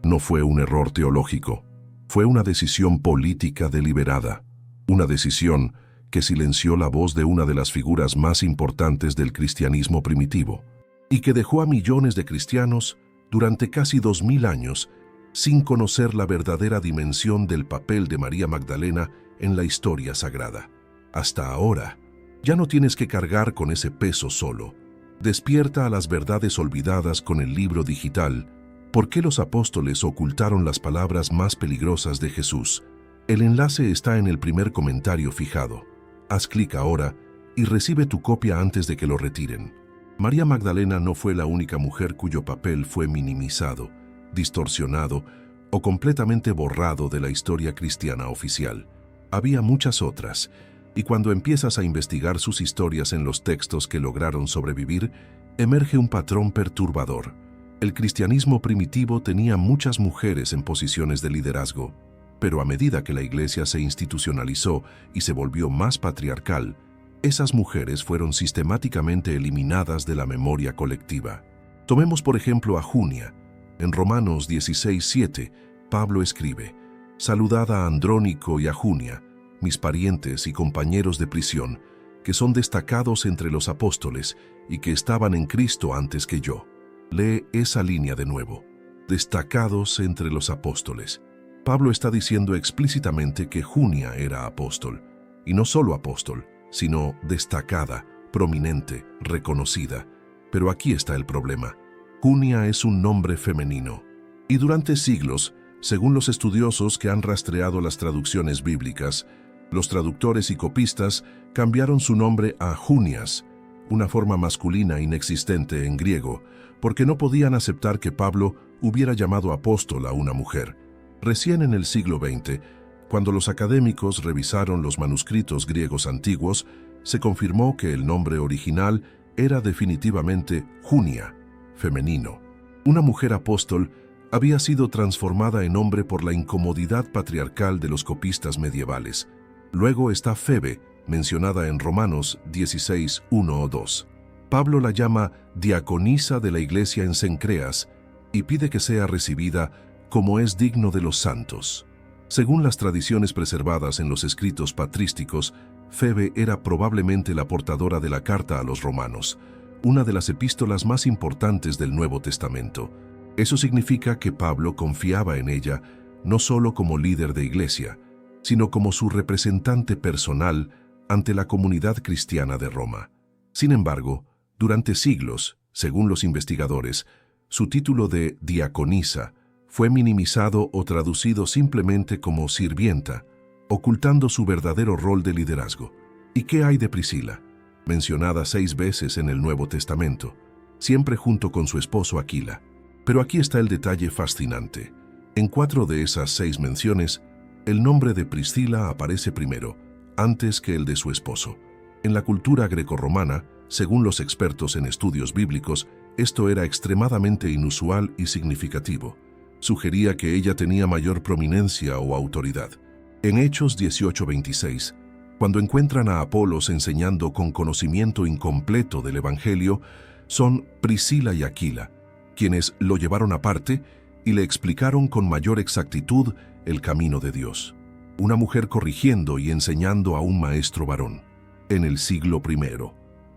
no fue un error teológico, fue una decisión política deliberada, una decisión que silenció la voz de una de las figuras más importantes del cristianismo primitivo, y que dejó a millones de cristianos durante casi 2000 años sin conocer la verdadera dimensión del papel de María Magdalena en la historia sagrada. Hasta ahora, ya no tienes que cargar con ese peso solo. Despierta a las verdades olvidadas con el libro digital. ¿Por qué los apóstoles ocultaron las palabras más peligrosas de Jesús? El enlace está en el primer comentario fijado. Haz clic ahora y recibe tu copia antes de que lo retiren. María Magdalena no fue la única mujer cuyo papel fue minimizado, distorsionado o completamente borrado de la historia cristiana oficial. Había muchas otras, Y cuando empiezas a investigar sus historias en los textos que lograron sobrevivir, emerge un patrón perturbador. El cristianismo primitivo tenía muchas mujeres en posiciones de liderazgo, pero a medida que la Iglesia se institucionalizó y se volvió más patriarcal, esas mujeres fueron sistemáticamente eliminadas de la memoria colectiva. Tomemos por ejemplo a Junia. En Romanos 16:7, Pablo escribe: «Saludad a Andrónico y a Junia, mis parientes y compañeros de prisión, que son destacados entre los apóstoles y que estaban en Cristo antes que yo». Lee esa línea de nuevo: destacados entre los apóstoles. Pablo está diciendo explícitamente que Junia era apóstol, y no solo apóstol, sino destacada, prominente, reconocida. Pero aquí está el problema. Junia es un nombre femenino, y durante siglos, según los estudiosos que han rastreado las traducciones bíblicas, los traductores y copistas cambiaron su nombre a Junias, una forma masculina inexistente en griego, porque no podían aceptar que Pablo hubiera llamado apóstol a una mujer. Recién en el siglo XX, cuando los académicos revisaron los manuscritos griegos antiguos, se confirmó que el nombre original era definitivamente Junia, femenino. Una mujer apóstol había sido transformada en hombre por la incomodidad patriarcal de los copistas medievales. Luego está Febe, mencionada en Romanos 16:1 o 2. Pablo la llama diaconisa de la iglesia en Cencreas y pide que sea recibida como es digno de los santos. Según las tradiciones preservadas en los escritos patrísticos, Febe era probablemente la portadora de la carta a los romanos, una de las epístolas más importantes del Nuevo Testamento. Eso significa que Pablo confiaba en ella no solo como líder de iglesia, sino como su representante personal ante la comunidad cristiana de Roma. Sin embargo, durante siglos, según los investigadores, su título de diaconisa fue minimizado o traducido simplemente como sirvienta, ocultando su verdadero rol de liderazgo. ¿Y qué hay de Priscila? Mencionada 6 veces en el Nuevo Testamento, siempre junto con su esposo Aquila. Pero aquí está el detalle fascinante. En 4 de esas 6 menciones, el nombre de Priscila aparece primero, antes que el de su esposo. En la cultura grecorromana, según los expertos en estudios bíblicos, esto era extremadamente inusual y significativo. Sugería que ella tenía mayor prominencia o autoridad. En Hechos 18:26, cuando encuentran a Apolos enseñando con conocimiento incompleto del Evangelio, son Priscila y Aquila, quienes lo llevaron aparte y le explicaron con mayor exactitud el camino de Dios. Una mujer corrigiendo y enseñando a un maestro varón, en el siglo I.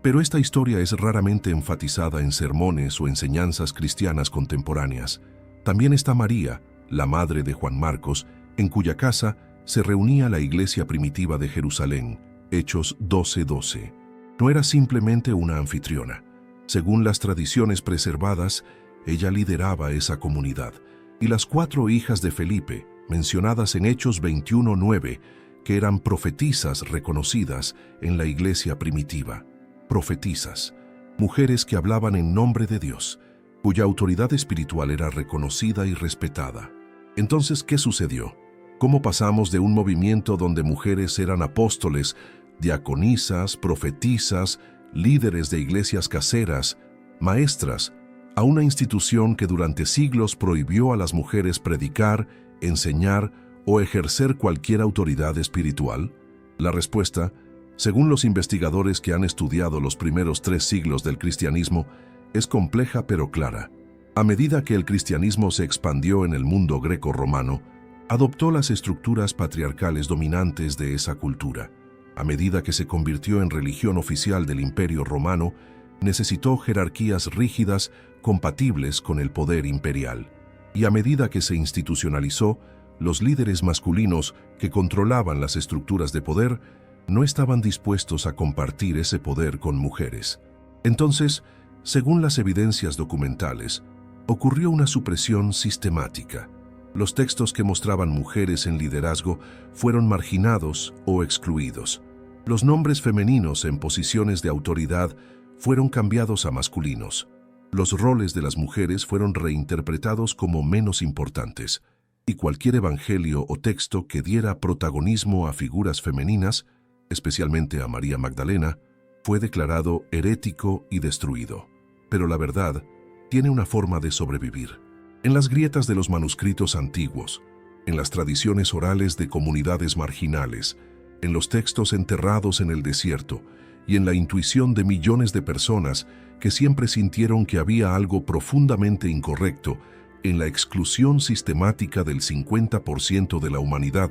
Pero esta historia es raramente enfatizada en sermones o enseñanzas cristianas contemporáneas. También está María, la madre de Juan Marcos, en cuya casa se reunía la iglesia primitiva de Jerusalén, Hechos 12:12. No era simplemente una anfitriona. Según las tradiciones preservadas, ella lideraba esa comunidad. Y las 4 hijas de Felipe, mencionadas en Hechos 21:9, que eran profetisas reconocidas en la iglesia primitiva. Profetisas, mujeres que hablaban en nombre de Dios, cuya autoridad espiritual era reconocida y respetada. Entonces, ¿qué sucedió? ¿Cómo pasamos de un movimiento donde mujeres eran apóstoles, diaconisas, profetisas, líderes de iglesias caseras, maestras, a una institución que durante siglos prohibió a las mujeres predicar, enseñar o ejercer cualquier autoridad espiritual? La respuesta, según los investigadores que han estudiado los primeros 3 siglos del cristianismo, es compleja pero clara. A medida que el cristianismo se expandió en el mundo greco-romano, adoptó las estructuras patriarcales dominantes de esa cultura. A medida que se convirtió en religión oficial del Imperio Romano, necesitó jerarquías rígidas compatibles con el poder imperial. Y a medida que se institucionalizó, los líderes masculinos que controlaban las estructuras de poder no estaban dispuestos a compartir ese poder con mujeres. Entonces, según las evidencias documentales, ocurrió una supresión sistemática. Los textos que mostraban mujeres en liderazgo fueron marginados o excluidos. Los nombres femeninos en posiciones de autoridad fueron cambiados a masculinos. Los roles de las mujeres fueron reinterpretados como menos importantes, y cualquier evangelio o texto que diera protagonismo a figuras femeninas especialmente a María Magdalena, fue declarado herético y destruido. Pero la verdad tiene una forma de sobrevivir. En las grietas de los manuscritos antiguos, en las tradiciones orales de comunidades marginales, en los textos enterrados en el desierto y en la intuición de millones de personas que siempre sintieron que había algo profundamente incorrecto en la exclusión sistemática del 50% de la humanidad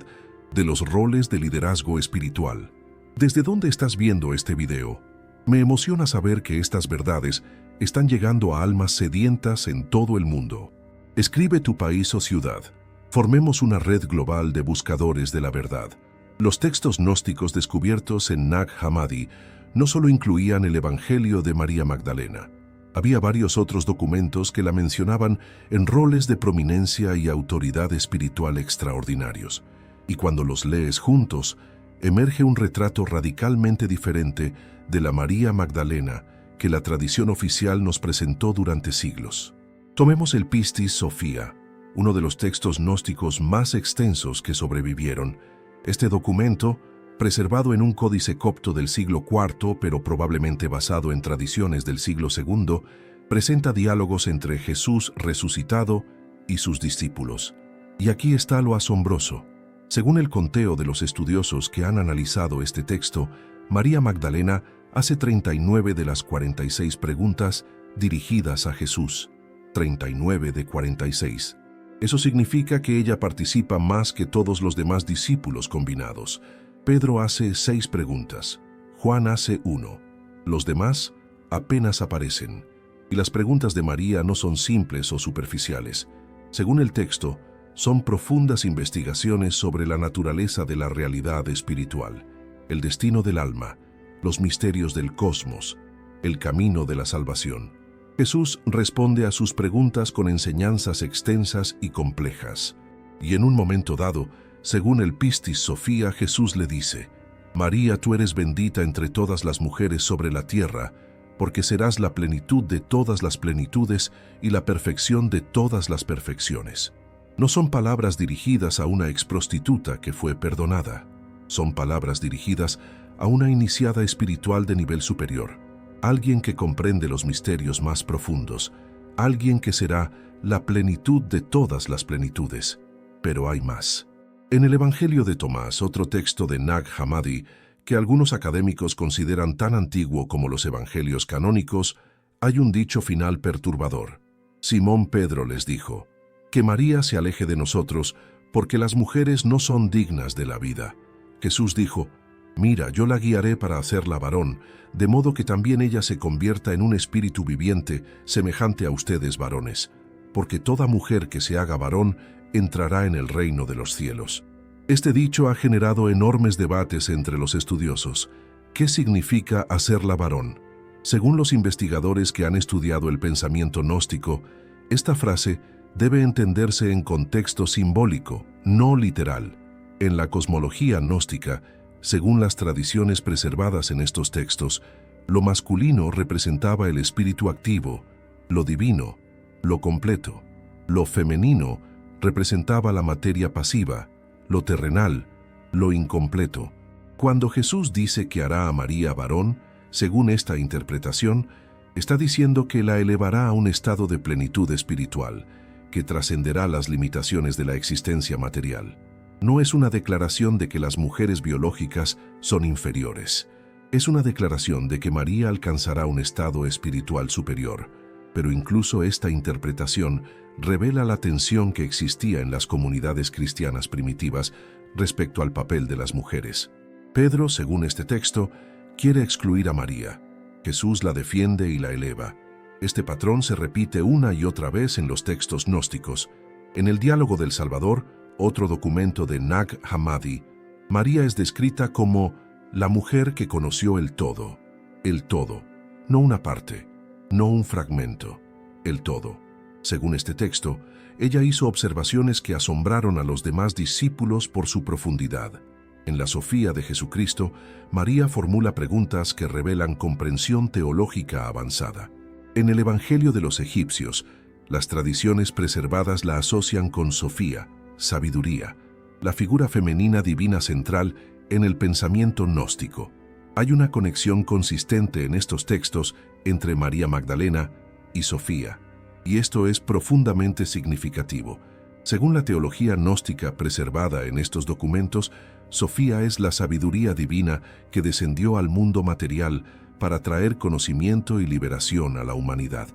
de los roles de liderazgo espiritual. ¿Desde dónde estás viendo este video? Me emociona saber que estas verdades están llegando a almas sedientas en todo el mundo. Escribe tu país o ciudad. Formemos una red global de buscadores de la verdad. Los textos gnósticos descubiertos en Nag Hammadi no solo incluían el Evangelio de María Magdalena. Había varios otros documentos que la mencionaban en roles de prominencia y autoridad espiritual extraordinarios. Y cuando los lees juntos, emerge un retrato radicalmente diferente de la María Magdalena que la tradición oficial nos presentó durante siglos. Tomemos el Pistis Sophia, uno de los textos gnósticos más extensos que sobrevivieron. Este documento, preservado en un códice copto del siglo IV, pero probablemente basado en tradiciones del siglo II, presenta diálogos entre Jesús resucitado y sus discípulos. Y aquí está lo asombroso. Según el conteo de los estudiosos que han analizado este texto, María Magdalena hace 39 de las 46 preguntas dirigidas a Jesús. 39 de 46. Eso significa que ella participa más que todos los demás discípulos combinados. Pedro hace 6 preguntas, Juan hace 1. Los demás apenas aparecen. Y las preguntas de María no son simples o superficiales. Según el texto, son profundas investigaciones sobre la naturaleza de la realidad espiritual, el destino del alma, los misterios del cosmos, el camino de la salvación. Jesús responde a sus preguntas con enseñanzas extensas y complejas. Y en un momento dado, según el Pistis Sophia, Jesús le dice: María, tú eres bendita entre todas las mujeres sobre la tierra, porque serás la plenitud de todas las plenitudes y la perfección de todas las perfecciones. No son palabras dirigidas a una exprostituta que fue perdonada. Son palabras dirigidas a una iniciada espiritual de nivel superior, alguien que comprende los misterios más profundos, alguien que será la plenitud de todas las plenitudes. Pero hay más. En el Evangelio de Tomás, otro texto de Nag Hammadi, que algunos académicos consideran tan antiguo como los evangelios canónicos, hay un dicho final perturbador. Simón Pedro les dijo: que María se aleje de nosotros, porque las mujeres no son dignas de la vida. Jesús dijo: mira, yo la guiaré para hacerla varón, de modo que también ella se convierta en un espíritu viviente, semejante a ustedes varones, porque toda mujer que se haga varón entrará en el reino de los cielos. Este dicho ha generado enormes debates entre los estudiosos. ¿Qué significa hacerla varón? Según los investigadores que han estudiado el pensamiento gnóstico, esta frase debe entenderse en contexto simbólico, no literal. En la cosmología gnóstica, según las tradiciones preservadas en estos textos, lo masculino representaba el espíritu activo, lo divino, lo completo. Lo femenino representaba la materia pasiva, lo terrenal, lo incompleto. Cuando Jesús dice que hará a María varón, según esta interpretación, está diciendo que la elevará a un estado de plenitud espiritual, que trascenderá las limitaciones de la existencia material. No es una declaración de que las mujeres biológicas son inferiores. Es una declaración de que María alcanzará un estado espiritual superior, pero incluso esta interpretación revela la tensión que existía en las comunidades cristianas primitivas respecto al papel de las mujeres. Pedro, según este texto, quiere excluir a María. Jesús la defiende y la eleva. Este patrón se repite una y otra vez en los textos gnósticos. En el Diálogo del Salvador, otro documento de Nag Hammadi, María es descrita como la mujer que conoció el todo, no una parte, no un fragmento, el todo. Según este texto, ella hizo observaciones que asombraron a los demás discípulos por su profundidad. En la Sofía de Jesucristo, María formula preguntas que revelan comprensión teológica avanzada. En el Evangelio de los egipcios, las tradiciones preservadas la asocian con Sofía, sabiduría, la figura femenina divina central en el pensamiento gnóstico. Hay una conexión consistente en estos textos entre María Magdalena y Sofía, y esto es profundamente significativo. Según la teología gnóstica preservada en estos documentos, Sofía es la sabiduría divina que descendió al mundo material para traer conocimiento y liberación a la humanidad.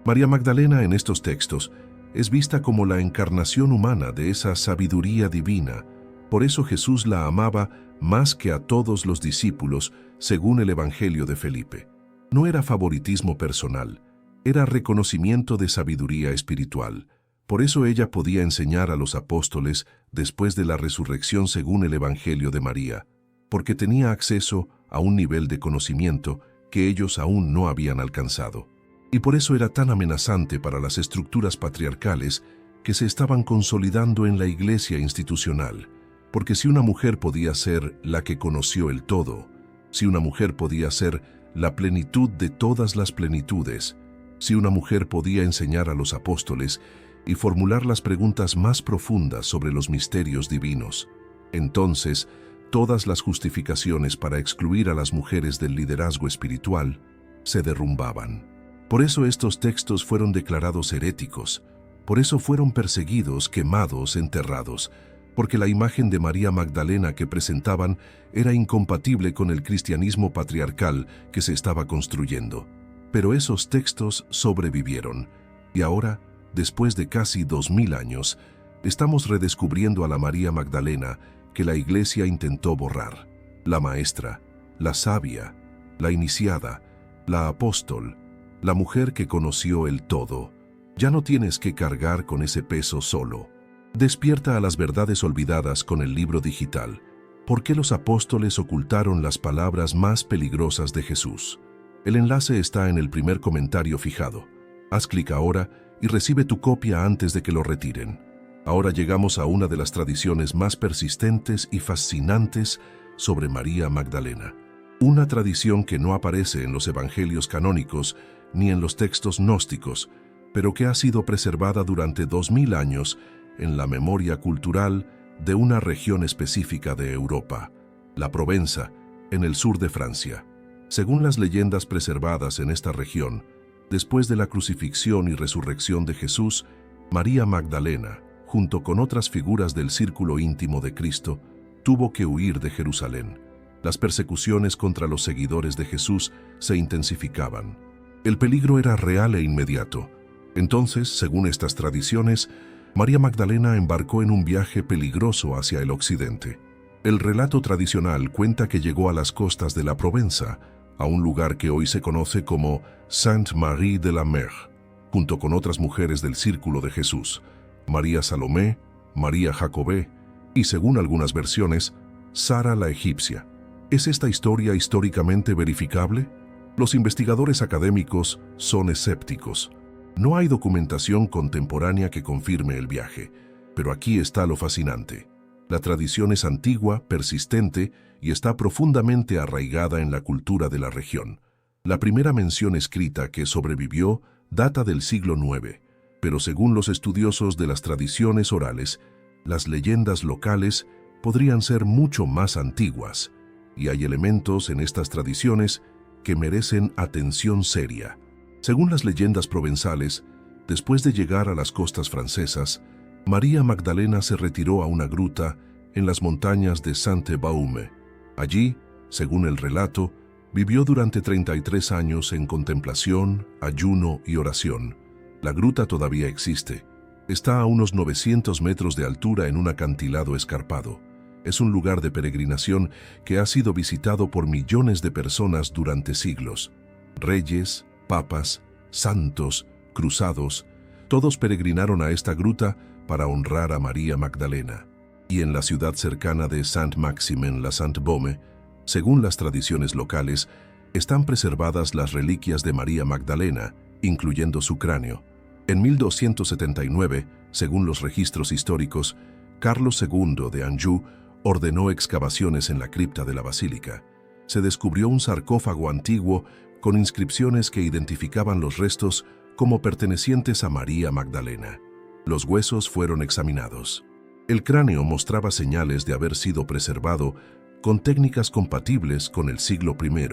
María Magdalena en estos textos es vista como la encarnación humana de esa sabiduría divina. Por eso Jesús la amaba más que a todos los discípulos, según el Evangelio de Felipe. No era favoritismo personal, era reconocimiento de sabiduría espiritual. Por eso ella podía enseñar a los apóstoles después de la resurrección según el Evangelio de María, porque tenía acceso a un nivel de conocimiento que ellos aún no habían alcanzado. Y por eso era tan amenazante para las estructuras patriarcales que se estaban consolidando en la iglesia institucional. Porque si una mujer podía ser la que conoció el todo, si una mujer podía ser la plenitud de todas las plenitudes, si una mujer podía enseñar a los apóstoles y formular las preguntas más profundas sobre los misterios divinos, entonces todas las justificaciones para excluir a las mujeres del liderazgo espiritual se derrumbaban. Por eso estos textos fueron declarados heréticos, por eso fueron perseguidos, quemados, enterrados, porque la imagen de María Magdalena que presentaban era incompatible con el cristianismo patriarcal que se estaba construyendo. Pero esos textos sobrevivieron, y ahora, después de casi 2000 años, estamos redescubriendo a la María Magdalena que la Iglesia intentó borrar. La maestra, la sabia, la iniciada, la apóstol, la mujer que conoció el todo. Ya no tienes que cargar con ese peso solo. Despierta a las verdades olvidadas con el libro digital. ¿Por qué los apóstoles ocultaron las palabras más peligrosas de Jesús? El enlace está en el primer comentario fijado. Haz clic ahora y recibe tu copia antes de que lo retiren. Ahora llegamos a una de las tradiciones más persistentes y fascinantes sobre María Magdalena. Una tradición que no aparece en los evangelios canónicos ni en los textos gnósticos, pero que ha sido preservada durante 2000 años en la memoria cultural de una región específica de Europa, la Provenza, en el sur de Francia. Según las leyendas preservadas en esta región, después de la crucifixión y resurrección de Jesús, María Magdalena, junto con otras figuras del círculo íntimo de Cristo, tuvo que huir de Jerusalén. Las persecuciones contra los seguidores de Jesús se intensificaban. El peligro era real e inmediato. Entonces, según estas tradiciones, María Magdalena embarcó en un viaje peligroso hacia el occidente. El relato tradicional cuenta que llegó a las costas de la Provenza, a un lugar que hoy se conoce como Sainte-Marie de la Mer, junto con otras mujeres del círculo de Jesús, María Salomé, María Jacobé y, según algunas versiones, Sara la egipcia. ¿Es esta historia históricamente verificable? Los investigadores académicos son escépticos. No hay documentación contemporánea que confirme el viaje, pero aquí está lo fascinante. La tradición es antigua, persistente y está profundamente arraigada en la cultura de la región. La primera mención escrita que sobrevivió data del siglo IX, pero según los estudiosos de las tradiciones orales, las leyendas locales podrían ser mucho más antiguas, y hay elementos en estas tradiciones que merecen atención seria. Según las leyendas provenzales, después de llegar a las costas francesas, María Magdalena se retiró a una gruta en las montañas de Sainte-Baume. Allí, según el relato, vivió durante 33 años en contemplación, ayuno y oración. La gruta todavía existe. Está a unos 900 metros de altura en un acantilado escarpado. Es un lugar de peregrinación que ha sido visitado por millones de personas durante siglos. Reyes, papas, santos, cruzados, todos peregrinaron a esta gruta para honrar a María Magdalena. Y en la ciudad cercana de Saint-Maximin-la-Sainte-Baume, según las tradiciones locales, están preservadas las reliquias de María Magdalena, incluyendo su cráneo. En 1279, según los registros históricos, Carlos II de Anjou ordenó excavaciones en la cripta de la basílica. Se descubrió un sarcófago antiguo con inscripciones que identificaban los restos como pertenecientes a María Magdalena. Los huesos fueron examinados. El cráneo mostraba señales de haber sido preservado con técnicas compatibles con el siglo I.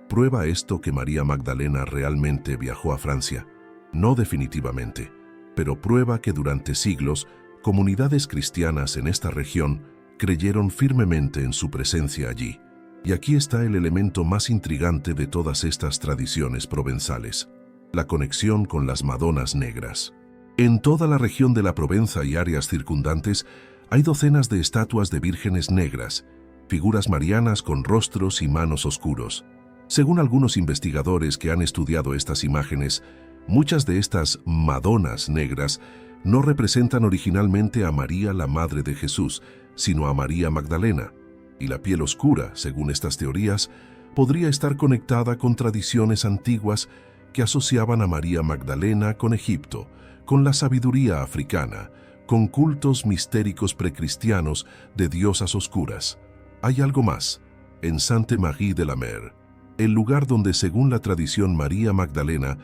¿Prueba esto que María Magdalena realmente viajó a Francia? No definitivamente, pero prueba que durante siglos, comunidades cristianas en esta región creyeron firmemente en su presencia allí. Y aquí está el elemento más intrigante de todas estas tradiciones provenzales: la conexión con las Madonas negras. En toda la región de la Provenza y áreas circundantes hay docenas de estatuas de vírgenes negras, figuras marianas con rostros y manos oscuros. Según algunos investigadores que han estudiado estas imágenes, muchas de estas Madonas negras no representan originalmente a María, la Madre de Jesús, sino a María Magdalena, y la piel oscura, según estas teorías, podría estar conectada con tradiciones antiguas que asociaban a María Magdalena con Egipto, con la sabiduría africana, con cultos mistéricos precristianos de diosas oscuras. Hay algo más. En Sainte-Marie de la Mer, el lugar donde, según la tradición, María Magdalena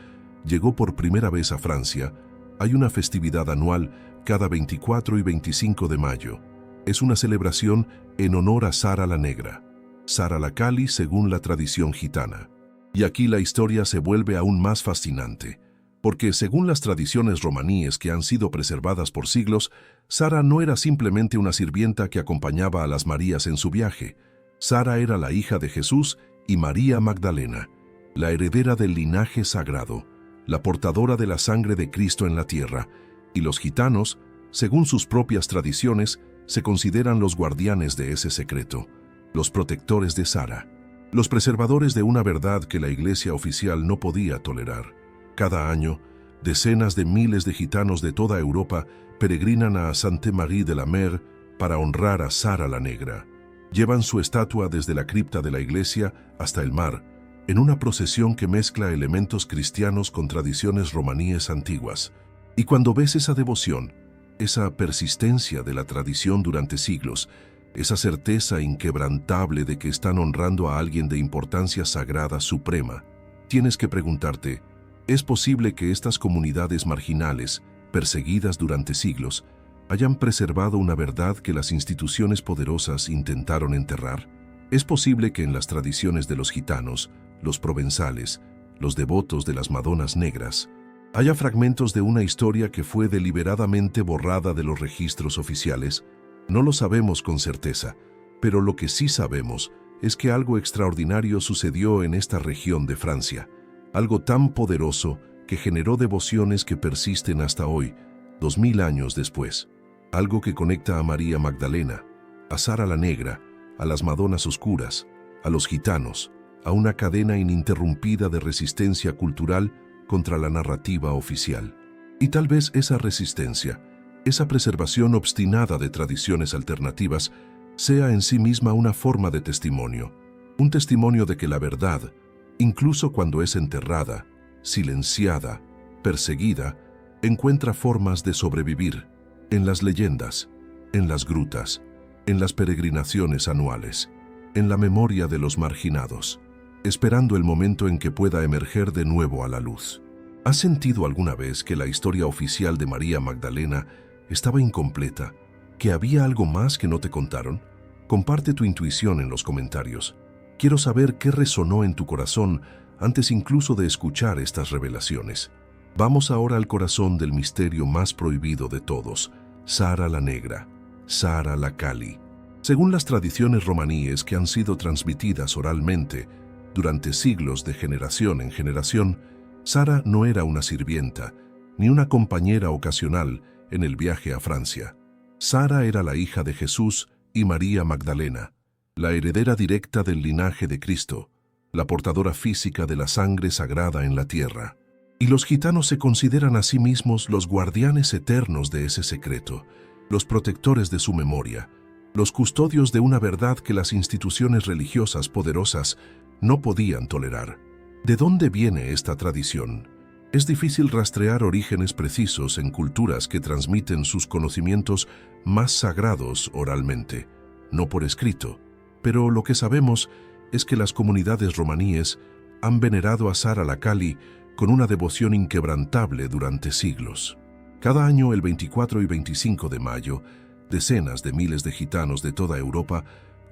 llegó por primera vez a Francia, hay una festividad anual cada 24 y 25 de mayo. Es una celebración en honor a Sara la Negra, Sara la Cali según la tradición gitana. Y aquí la historia se vuelve aún más fascinante, porque según las tradiciones romaníes que han sido preservadas por siglos, Sara no era simplemente una sirvienta que acompañaba a las Marías en su viaje. Sara era la hija de Jesús y María Magdalena, la heredera del linaje sagrado, la portadora de la sangre de Cristo en la tierra, y los gitanos, según sus propias tradiciones, se consideran los guardianes de ese secreto, los protectores de Sara, los preservadores de una verdad que la Iglesia oficial no podía tolerar. Cada año, decenas de miles de gitanos de toda Europa peregrinan a Sainte-Marie de la Mer para honrar a Sara la Negra. Llevan su estatua desde la cripta de la iglesia hasta el mar, en una procesión que mezcla elementos cristianos con tradiciones romaníes antiguas. Y cuando ves esa devoción, esa persistencia de la tradición durante siglos, esa certeza inquebrantable de que están honrando a alguien de importancia sagrada suprema, tienes que preguntarte, ¿es posible que estas comunidades marginales, perseguidas durante siglos, hayan preservado una verdad que las instituciones poderosas intentaron enterrar? ¿Es posible que en las tradiciones de los gitanos, los provenzales, los devotos de las Madonas negras, haya fragmentos de una historia que fue deliberadamente borrada de los registros oficiales? No lo sabemos con certeza, pero lo que sí sabemos es que algo extraordinario sucedió en esta región de Francia, algo tan poderoso que generó devociones que persisten hasta hoy, 2000 años después. Algo que conecta a María Magdalena, a Sara la Negra, a las Madonas oscuras, a los gitanos, a una cadena ininterrumpida de resistencia cultural contra la narrativa oficial. Y tal vez esa resistencia, esa preservación obstinada de tradiciones alternativas, sea en sí misma una forma de testimonio, un testimonio de que la verdad, incluso cuando es enterrada, silenciada, perseguida, encuentra formas de sobrevivir en las leyendas, en las grutas, en las peregrinaciones anuales, en la memoria de los marginados, esperando el momento en que pueda emerger de nuevo a la luz. ¿Has sentido alguna vez que la historia oficial de María Magdalena estaba incompleta, que había algo más que no te contaron? Comparte tu intuición en los comentarios. Quiero saber qué resonó en tu corazón antes incluso de escuchar estas revelaciones. Vamos ahora al corazón del misterio más prohibido de todos, Sara la Negra, Sara la Cali. Según las tradiciones romaníes que han sido transmitidas oralmente durante siglos de generación en generación, Sara no era una sirvienta, ni una compañera ocasional en el viaje a Francia. Sara era la hija de Jesús y María Magdalena, la heredera directa del linaje de Cristo, la portadora física de la sangre sagrada en la tierra. Y los gitanos se consideran a sí mismos los guardianes eternos de ese secreto, los protectores de su memoria, los custodios de una verdad que las instituciones religiosas poderosas no podían tolerar. ¿De dónde viene esta tradición? Es difícil rastrear orígenes precisos en culturas que transmiten sus conocimientos más sagrados oralmente, no por escrito, pero lo que sabemos es que las comunidades romaníes han venerado a Sara la Cali con una devoción inquebrantable durante siglos. Cada año, el 24 y 25 de mayo, decenas de miles de gitanos de toda Europa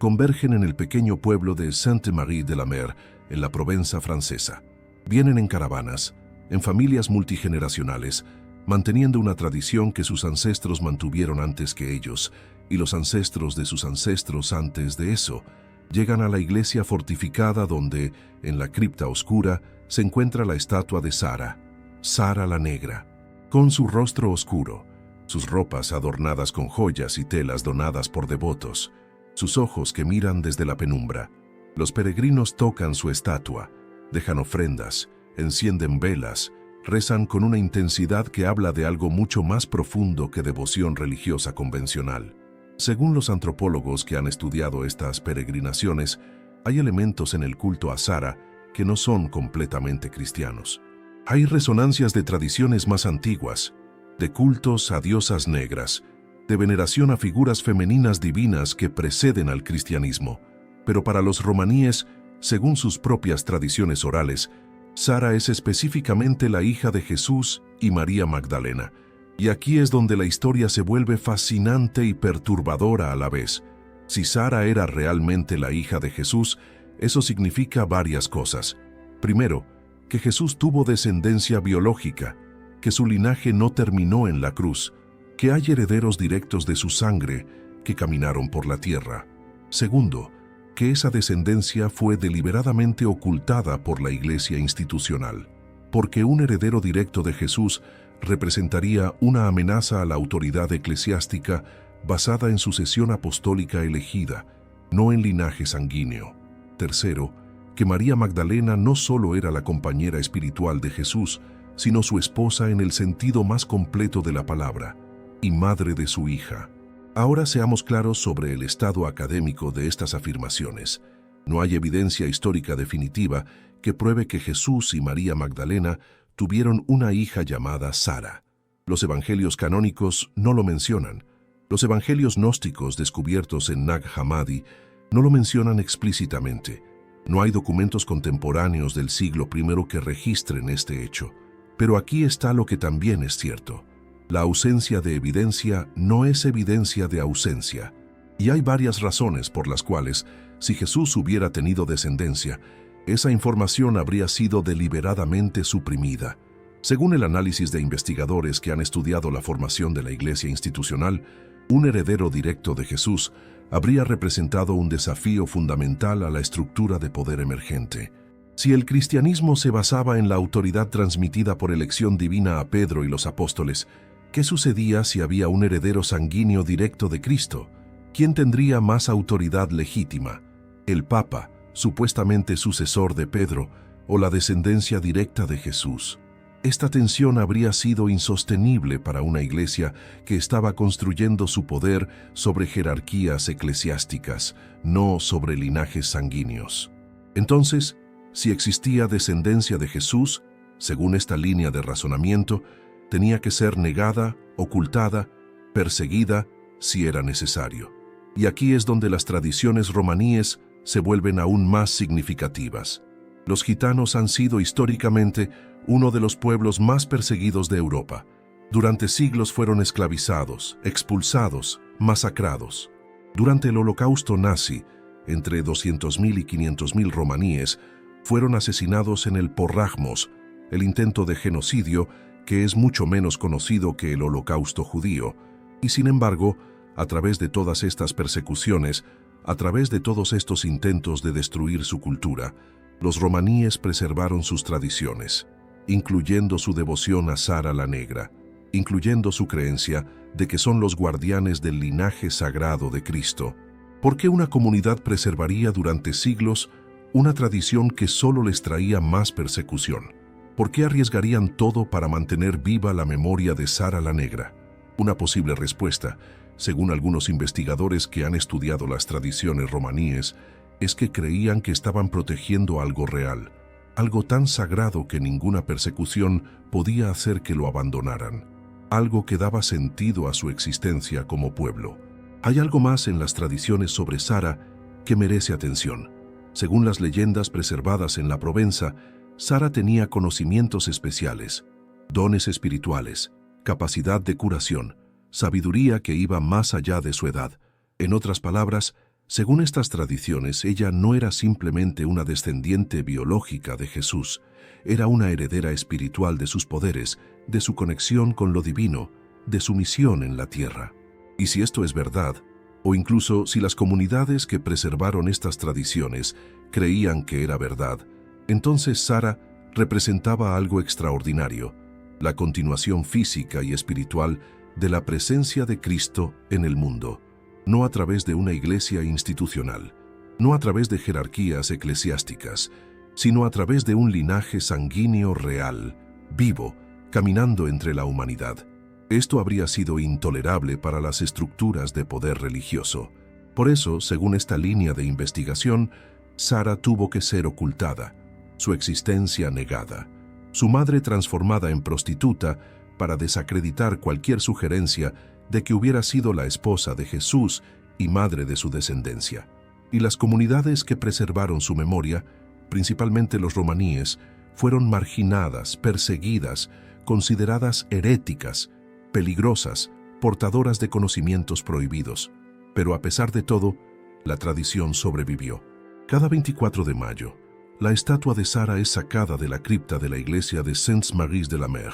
convergen en el pequeño pueblo de Sainte-Marie-de-la-Mer, en la Provenza francesa. Vienen en caravanas, en familias multigeneracionales, manteniendo una tradición que sus ancestros mantuvieron antes que ellos, y los ancestros de sus ancestros antes de eso. Llegan a la iglesia fortificada donde, en la cripta oscura, se encuentra la estatua de Sara, Sara la Negra, con su rostro oscuro, sus ropas adornadas con joyas y telas donadas por devotos, sus ojos que miran desde la penumbra. Los peregrinos tocan su estatua, dejan ofrendas, encienden velas, rezan con una intensidad que habla de algo mucho más profundo que devoción religiosa convencional. Según los antropólogos que han estudiado estas peregrinaciones, hay elementos en el culto a Sara que no son completamente cristianos. Hay resonancias de tradiciones más antiguas, de cultos a diosas negras, de veneración a figuras femeninas divinas que preceden al cristianismo. Pero para los romaníes, según sus propias tradiciones orales, Sara es específicamente la hija de Jesús y María Magdalena. Y aquí es donde la historia se vuelve fascinante y perturbadora a la vez. Si Sara era realmente la hija de Jesús, eso significa varias cosas. Primero, que Jesús tuvo descendencia biológica, que su linaje no terminó en la cruz, que hay herederos directos de su sangre que caminaron por la tierra. Segundo, que esa descendencia fue deliberadamente ocultada por la Iglesia institucional, porque un heredero directo de Jesús representaría una amenaza a la autoridad eclesiástica basada en sucesión apostólica elegida, no en linaje sanguíneo. Tercero, que María Magdalena no solo era la compañera espiritual de Jesús, sino su esposa en el sentido más completo de la palabra, y madre de su hija. Ahora seamos claros sobre el estado académico de estas afirmaciones. No hay evidencia histórica definitiva que pruebe que Jesús y María Magdalena tuvieron una hija llamada Sara. Los evangelios canónicos no lo mencionan. Los evangelios gnósticos descubiertos en Nag Hammadi no lo mencionan explícitamente. No hay documentos contemporáneos del siglo I que registren este hecho. Pero aquí está lo que también es cierto. La ausencia de evidencia no es evidencia de ausencia. Y hay varias razones por las cuales, si Jesús hubiera tenido descendencia, esa información habría sido deliberadamente suprimida. Según el análisis de investigadores que han estudiado la formación de la Iglesia institucional, un heredero directo de Jesús habría representado un desafío fundamental a la estructura de poder emergente. Si el cristianismo se basaba en la autoridad transmitida por elección divina a Pedro y los apóstoles, ¿qué sucedía si había un heredero sanguíneo directo de Cristo? ¿Quién tendría más autoridad legítima? ¿El Papa, supuestamente sucesor de Pedro, o la descendencia directa de Jesús? Esta tensión habría sido insostenible para una iglesia que estaba construyendo su poder sobre jerarquías eclesiásticas, no sobre linajes sanguíneos. Entonces, si existía descendencia de Jesús, según esta línea de razonamiento, tenía que ser negada, ocultada, perseguida, si era necesario. Y aquí es donde las tradiciones romaníes se vuelven aún más significativas. Los gitanos han sido históricamente uno de los pueblos más perseguidos de Europa. Durante siglos fueron esclavizados, expulsados, masacrados. Durante el Holocausto nazi, entre 200.000 y 500.000 romaníes fueron asesinados en el Porrajmos, el intento de genocidio que es mucho menos conocido que el Holocausto judío. Y sin embargo, a través de todas estas persecuciones, a través de todos estos intentos de destruir su cultura, los romaníes preservaron sus tradiciones, incluyendo su devoción a Sara la Negra, incluyendo su creencia de que son los guardianes del linaje sagrado de Cristo. ¿Por qué una comunidad preservaría durante siglos una tradición que solo les traía más persecución? ¿Por qué arriesgarían todo para mantener viva la memoria de Sara la Negra? Una posible respuesta, según algunos investigadores que han estudiado las tradiciones romaníes, es que creían que estaban protegiendo algo real, algo tan sagrado que ninguna persecución podía hacer que lo abandonaran, algo que daba sentido a su existencia como pueblo. Hay algo más en las tradiciones sobre Sara que merece atención. Según las leyendas preservadas en la Provenza, Sara tenía conocimientos especiales, dones espirituales, capacidad de curación, sabiduría que iba más allá de su edad. En otras palabras, Según estas tradiciones, ella no era simplemente una descendiente biológica de Jesús, era una heredera espiritual de sus poderes, de su conexión con lo divino, de su misión en la tierra. Y si esto es verdad, o incluso si las comunidades que preservaron estas tradiciones creían que era verdad, entonces Sara representaba algo extraordinario, la continuación física y espiritual de la presencia de Cristo en el mundo, no a través de una iglesia institucional, no a través de jerarquías eclesiásticas, sino a través de un linaje sanguíneo real, vivo, caminando entre la humanidad. Esto habría sido intolerable para las estructuras de poder religioso. Por eso, según esta línea de investigación, Sara tuvo que ser ocultada, su existencia negada, su madre transformada en prostituta para desacreditar cualquier sugerencia de que hubiera sido la esposa de Jesús y madre de su descendencia. Y las comunidades que preservaron su memoria, principalmente los romaníes, fueron marginadas, perseguidas, consideradas heréticas, peligrosas, portadoras de conocimientos prohibidos. Pero a pesar de todo, la tradición sobrevivió. Cada 24 de mayo, la estatua de Sara es sacada de la cripta de la iglesia de Saintes-Maries-de-la-Mer.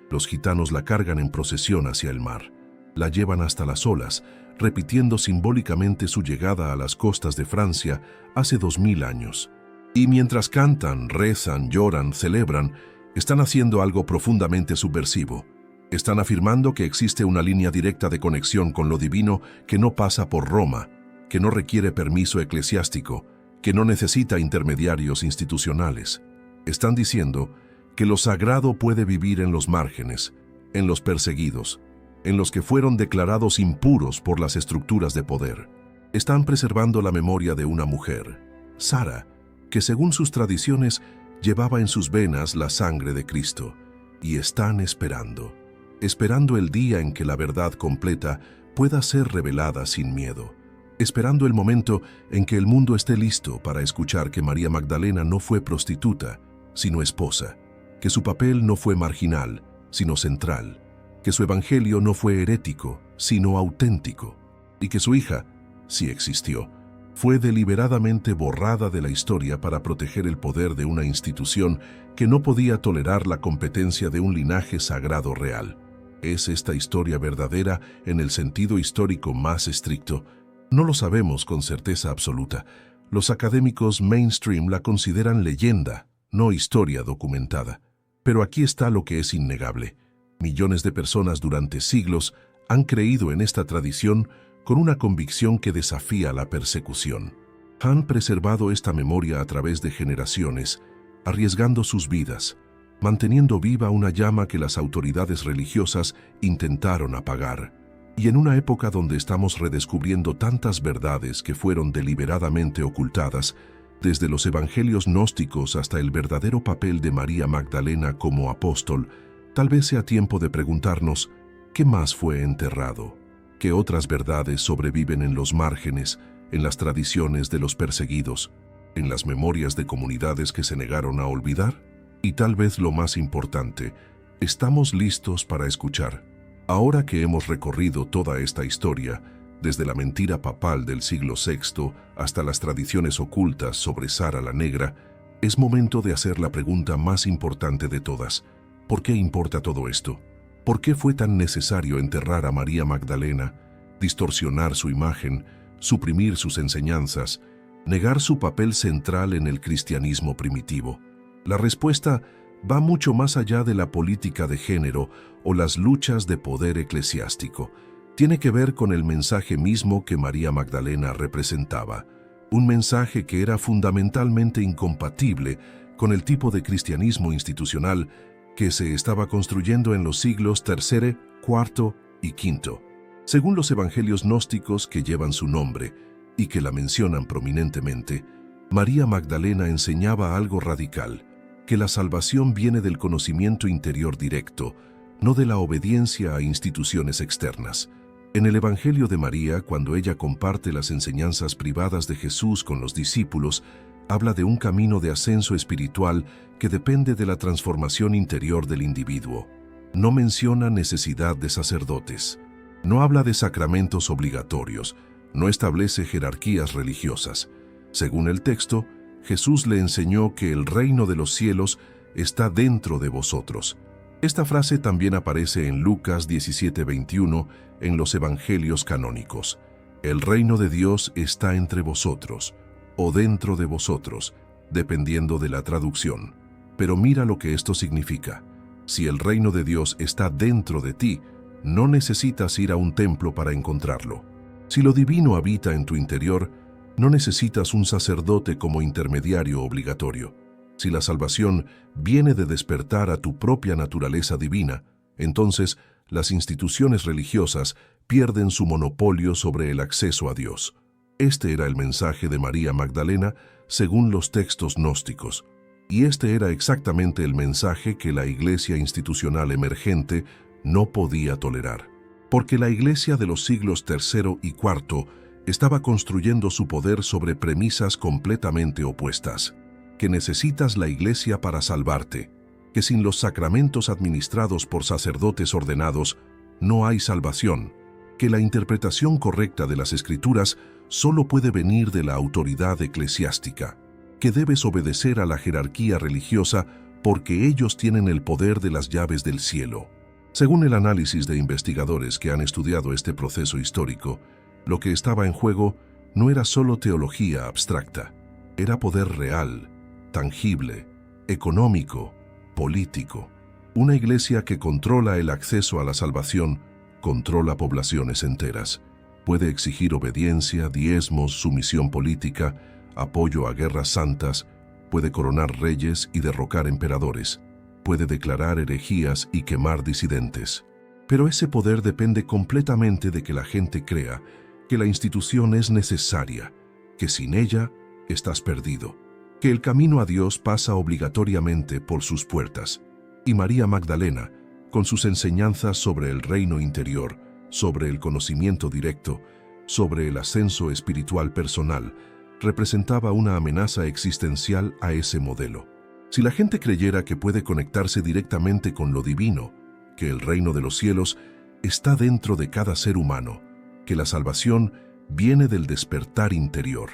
Los gitanos la cargan en procesión hacia el mar. La llevan hasta las olas, repitiendo simbólicamente su llegada a las costas de Francia hace 2000 años. Y mientras cantan, rezan, lloran, celebran, están haciendo algo profundamente subversivo. Están afirmando que existe una línea directa de conexión con lo divino que no pasa por Roma, que no requiere permiso eclesiástico, que no necesita intermediarios institucionales. Están diciendo que lo sagrado puede vivir en los márgenes, en los perseguidos, en los que fueron declarados impuros por las estructuras de poder. Están preservando la memoria de una mujer, Sara, que según sus tradiciones llevaba en sus venas la sangre de Cristo, y están esperando el día en que la verdad completa pueda ser revelada sin miedo, esperando el momento en que el mundo esté listo para escuchar que María Magdalena no fue prostituta, sino esposa, que su papel no fue marginal, sino central, que su evangelio no fue herético, sino auténtico, y que su hija, si existió, fue deliberadamente borrada de la historia para proteger el poder de una institución que no podía tolerar la competencia de un linaje sagrado real. ¿Es esta historia verdadera en el sentido histórico más estricto? No lo sabemos con certeza absoluta. Los académicos mainstream la consideran leyenda, no historia documentada. Pero aquí está lo que es innegable. Millones de personas durante siglos han creído en esta tradición con una convicción que desafía la persecución. Han preservado esta memoria a través de generaciones, arriesgando sus vidas, manteniendo viva una llama que las autoridades religiosas intentaron apagar. Y en una época donde estamos redescubriendo tantas verdades que fueron deliberadamente ocultadas, desde los evangelios gnósticos hasta el verdadero papel de María Magdalena como apóstol, tal vez sea tiempo de preguntarnos, ¿qué más fue enterrado? ¿Qué otras verdades sobreviven en los márgenes, en las tradiciones de los perseguidos, en las memorias de comunidades que se negaron a olvidar? Y tal vez lo más importante, ¿estamos listos para escuchar? Ahora que hemos recorrido toda esta historia, desde la mentira papal del siglo VI hasta las tradiciones ocultas sobre Sara la Negra, es momento de hacer la pregunta más importante de todas. ¿Por qué importa todo esto? ¿Por qué fue tan necesario enterrar a María Magdalena, distorsionar su imagen, suprimir sus enseñanzas, negar su papel central en el cristianismo primitivo? La respuesta va mucho más allá de la política de género o las luchas de poder eclesiástico. Tiene que ver con el mensaje mismo que María Magdalena representaba, un mensaje que era fundamentalmente incompatible con el tipo de cristianismo institucional que se estaba construyendo en los siglos III, IV y V. Según los evangelios gnósticos que llevan su nombre y que la mencionan prominentemente, María Magdalena enseñaba algo radical, que la salvación viene del conocimiento interior directo, no de la obediencia a instituciones externas. En el Evangelio de María, cuando ella comparte las enseñanzas privadas de Jesús con los discípulos, habla de un camino de ascenso espiritual que depende de la transformación interior del individuo. No menciona necesidad de sacerdotes. No habla de sacramentos obligatorios, No establece jerarquías religiosas. Según el texto, Jesús le enseñó que el reino de los cielos está dentro de vosotros. Esta frase también aparece en Lucas 17:21 en los evangelios canónicos. El reino de Dios está entre vosotros, o dentro de vosotros, dependiendo de la traducción. Pero mira lo que esto significa. Si el reino de Dios está dentro de ti, no necesitas ir a un templo para encontrarlo. Si lo divino habita en tu interior, no necesitas un sacerdote como intermediario obligatorio. Si la salvación viene de despertar a tu propia naturaleza divina, entonces las instituciones religiosas pierden su monopolio sobre el acceso a Dios. Este era el mensaje de María Magdalena según los textos gnósticos. Y este era exactamente el mensaje que la iglesia institucional emergente no podía tolerar. Porque la iglesia de los siglos III y IV estaba construyendo su poder sobre premisas completamente opuestas. Que necesitas la iglesia para salvarte, que sin los sacramentos administrados por sacerdotes ordenados no hay salvación, que la interpretación correcta de las Escrituras solo puede venir de la autoridad eclesiástica, que debes obedecer a la jerarquía religiosa porque ellos tienen el poder de las llaves del cielo. Según el análisis de investigadores que han estudiado este proceso histórico, lo que estaba en juego no era solo teología abstracta, era poder real, tangible, económico, político. Una iglesia que controla el acceso a la salvación controla poblaciones enteras. Puede exigir obediencia, diezmos, sumisión política, apoyo a guerras santas, puede coronar reyes y derrocar emperadores, puede declarar herejías y quemar disidentes. Pero ese poder depende completamente de que la gente crea que la institución es necesaria, que sin ella estás perdido, que el camino a Dios pasa obligatoriamente por sus puertas. Y María Magdalena, con sus enseñanzas sobre el reino interior, sobre el conocimiento directo, sobre el ascenso espiritual personal, representaba una amenaza existencial a ese modelo. Si la gente creyera que puede conectarse directamente con lo divino, que el reino de los cielos está dentro de cada ser humano, que la salvación viene del despertar interior,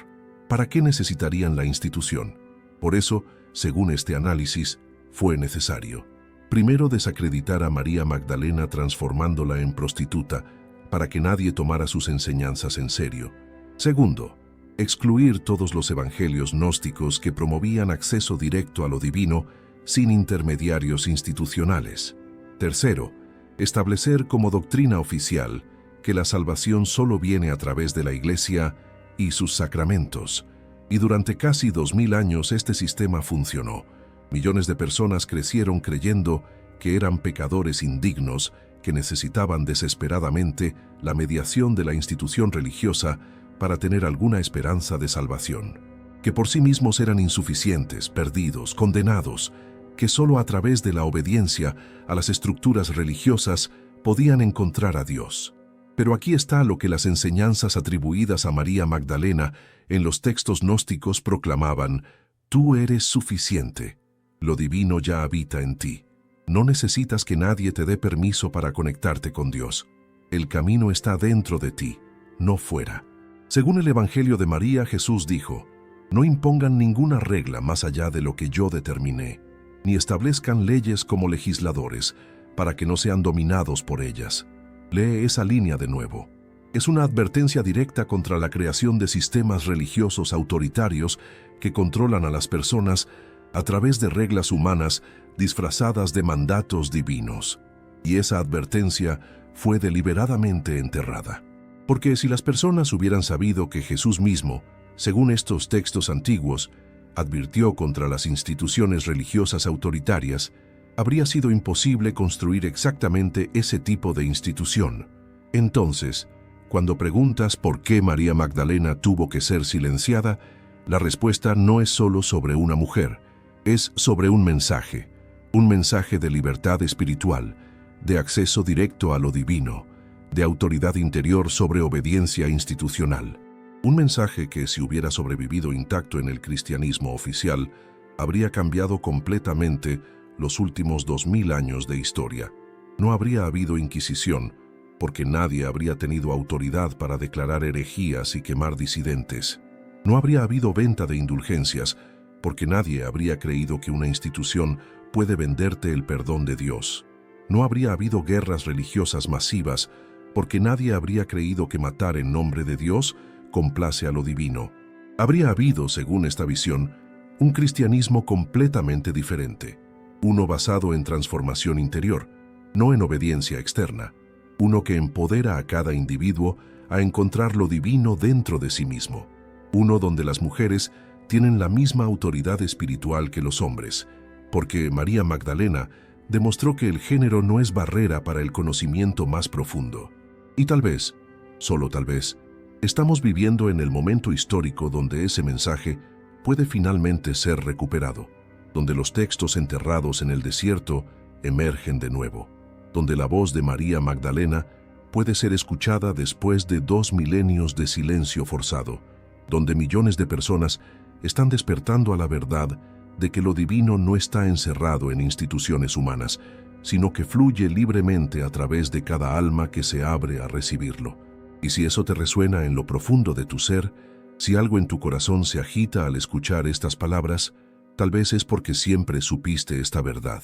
¿para qué necesitarían la institución? Por eso, según este análisis, fue necesario, primero, desacreditar a María Magdalena transformándola en prostituta, para que nadie tomara sus enseñanzas en serio. Segundo, excluir todos los evangelios gnósticos que promovían acceso directo a lo divino sin intermediarios institucionales. Tercero, establecer como doctrina oficial que la salvación solo viene a través de la Iglesia y sus sacramentos. Y durante casi 2000 años este sistema funcionó. Millones de personas crecieron creyendo que eran pecadores indignos que necesitaban desesperadamente la mediación de la institución religiosa para tener alguna esperanza de salvación, que por sí mismos eran insuficientes, perdidos, condenados, que solo a través de la obediencia a las estructuras religiosas podían encontrar a Dios. Pero aquí está lo que las enseñanzas atribuidas a María Magdalena en los textos gnósticos proclamaban: tú eres suficiente, lo divino ya habita en ti. No necesitas que nadie te dé permiso para conectarte con Dios. El camino está dentro de ti, no fuera. Según el Evangelio de María, Jesús dijo: no impongan ninguna regla más allá de lo que yo determiné, ni establezcan leyes como legisladores, para que no sean dominados por ellas. Lee esa línea de nuevo. Es una advertencia directa contra la creación de sistemas religiosos autoritarios que controlan a las personas a través de reglas humanas disfrazadas de mandatos divinos. Y esa advertencia fue deliberadamente enterrada. Porque si las personas hubieran sabido que Jesús mismo, según estos textos antiguos, advirtió contra las instituciones religiosas autoritarias, habría sido imposible construir exactamente ese tipo de institución. Entonces, cuando preguntas por qué María Magdalena tuvo que ser silenciada, la respuesta no es solo sobre una mujer, es sobre un mensaje de libertad espiritual, de acceso directo a lo divino, de autoridad interior sobre obediencia institucional. Un mensaje que, si hubiera sobrevivido intacto en el cristianismo oficial, habría cambiado completamente los últimos 2000 años de historia. No habría habido Inquisición, porque nadie habría tenido autoridad para declarar herejías y quemar disidentes. No habría habido venta de indulgencias, porque nadie habría creído que una institución puede venderte el perdón de Dios. No habría habido guerras religiosas masivas, porque nadie habría creído que matar en nombre de Dios complace a lo divino. Habría habido, según esta visión, un cristianismo completamente diferente, uno basado en transformación interior, no en obediencia externa, uno que empodera a cada individuo a encontrar lo divino dentro de sí mismo, uno donde las mujeres tienen la misma autoridad espiritual que los hombres, porque María Magdalena demostró que el género no es barrera para el conocimiento más profundo. Y tal vez, solo tal vez, estamos viviendo en el momento histórico donde ese mensaje puede finalmente ser recuperado, donde los textos enterrados en el desierto emergen de nuevo, donde la voz de María Magdalena puede ser escuchada después de 2 milenios de silencio forzado, donde millones de personas están despertando a la verdad de que lo divino no está encerrado en instituciones humanas, sino que fluye libremente a través de cada alma que se abre a recibirlo. Y si eso te resuena en lo profundo de tu ser, si algo en tu corazón se agita al escuchar estas palabras, tal vez es porque siempre supiste esta verdad.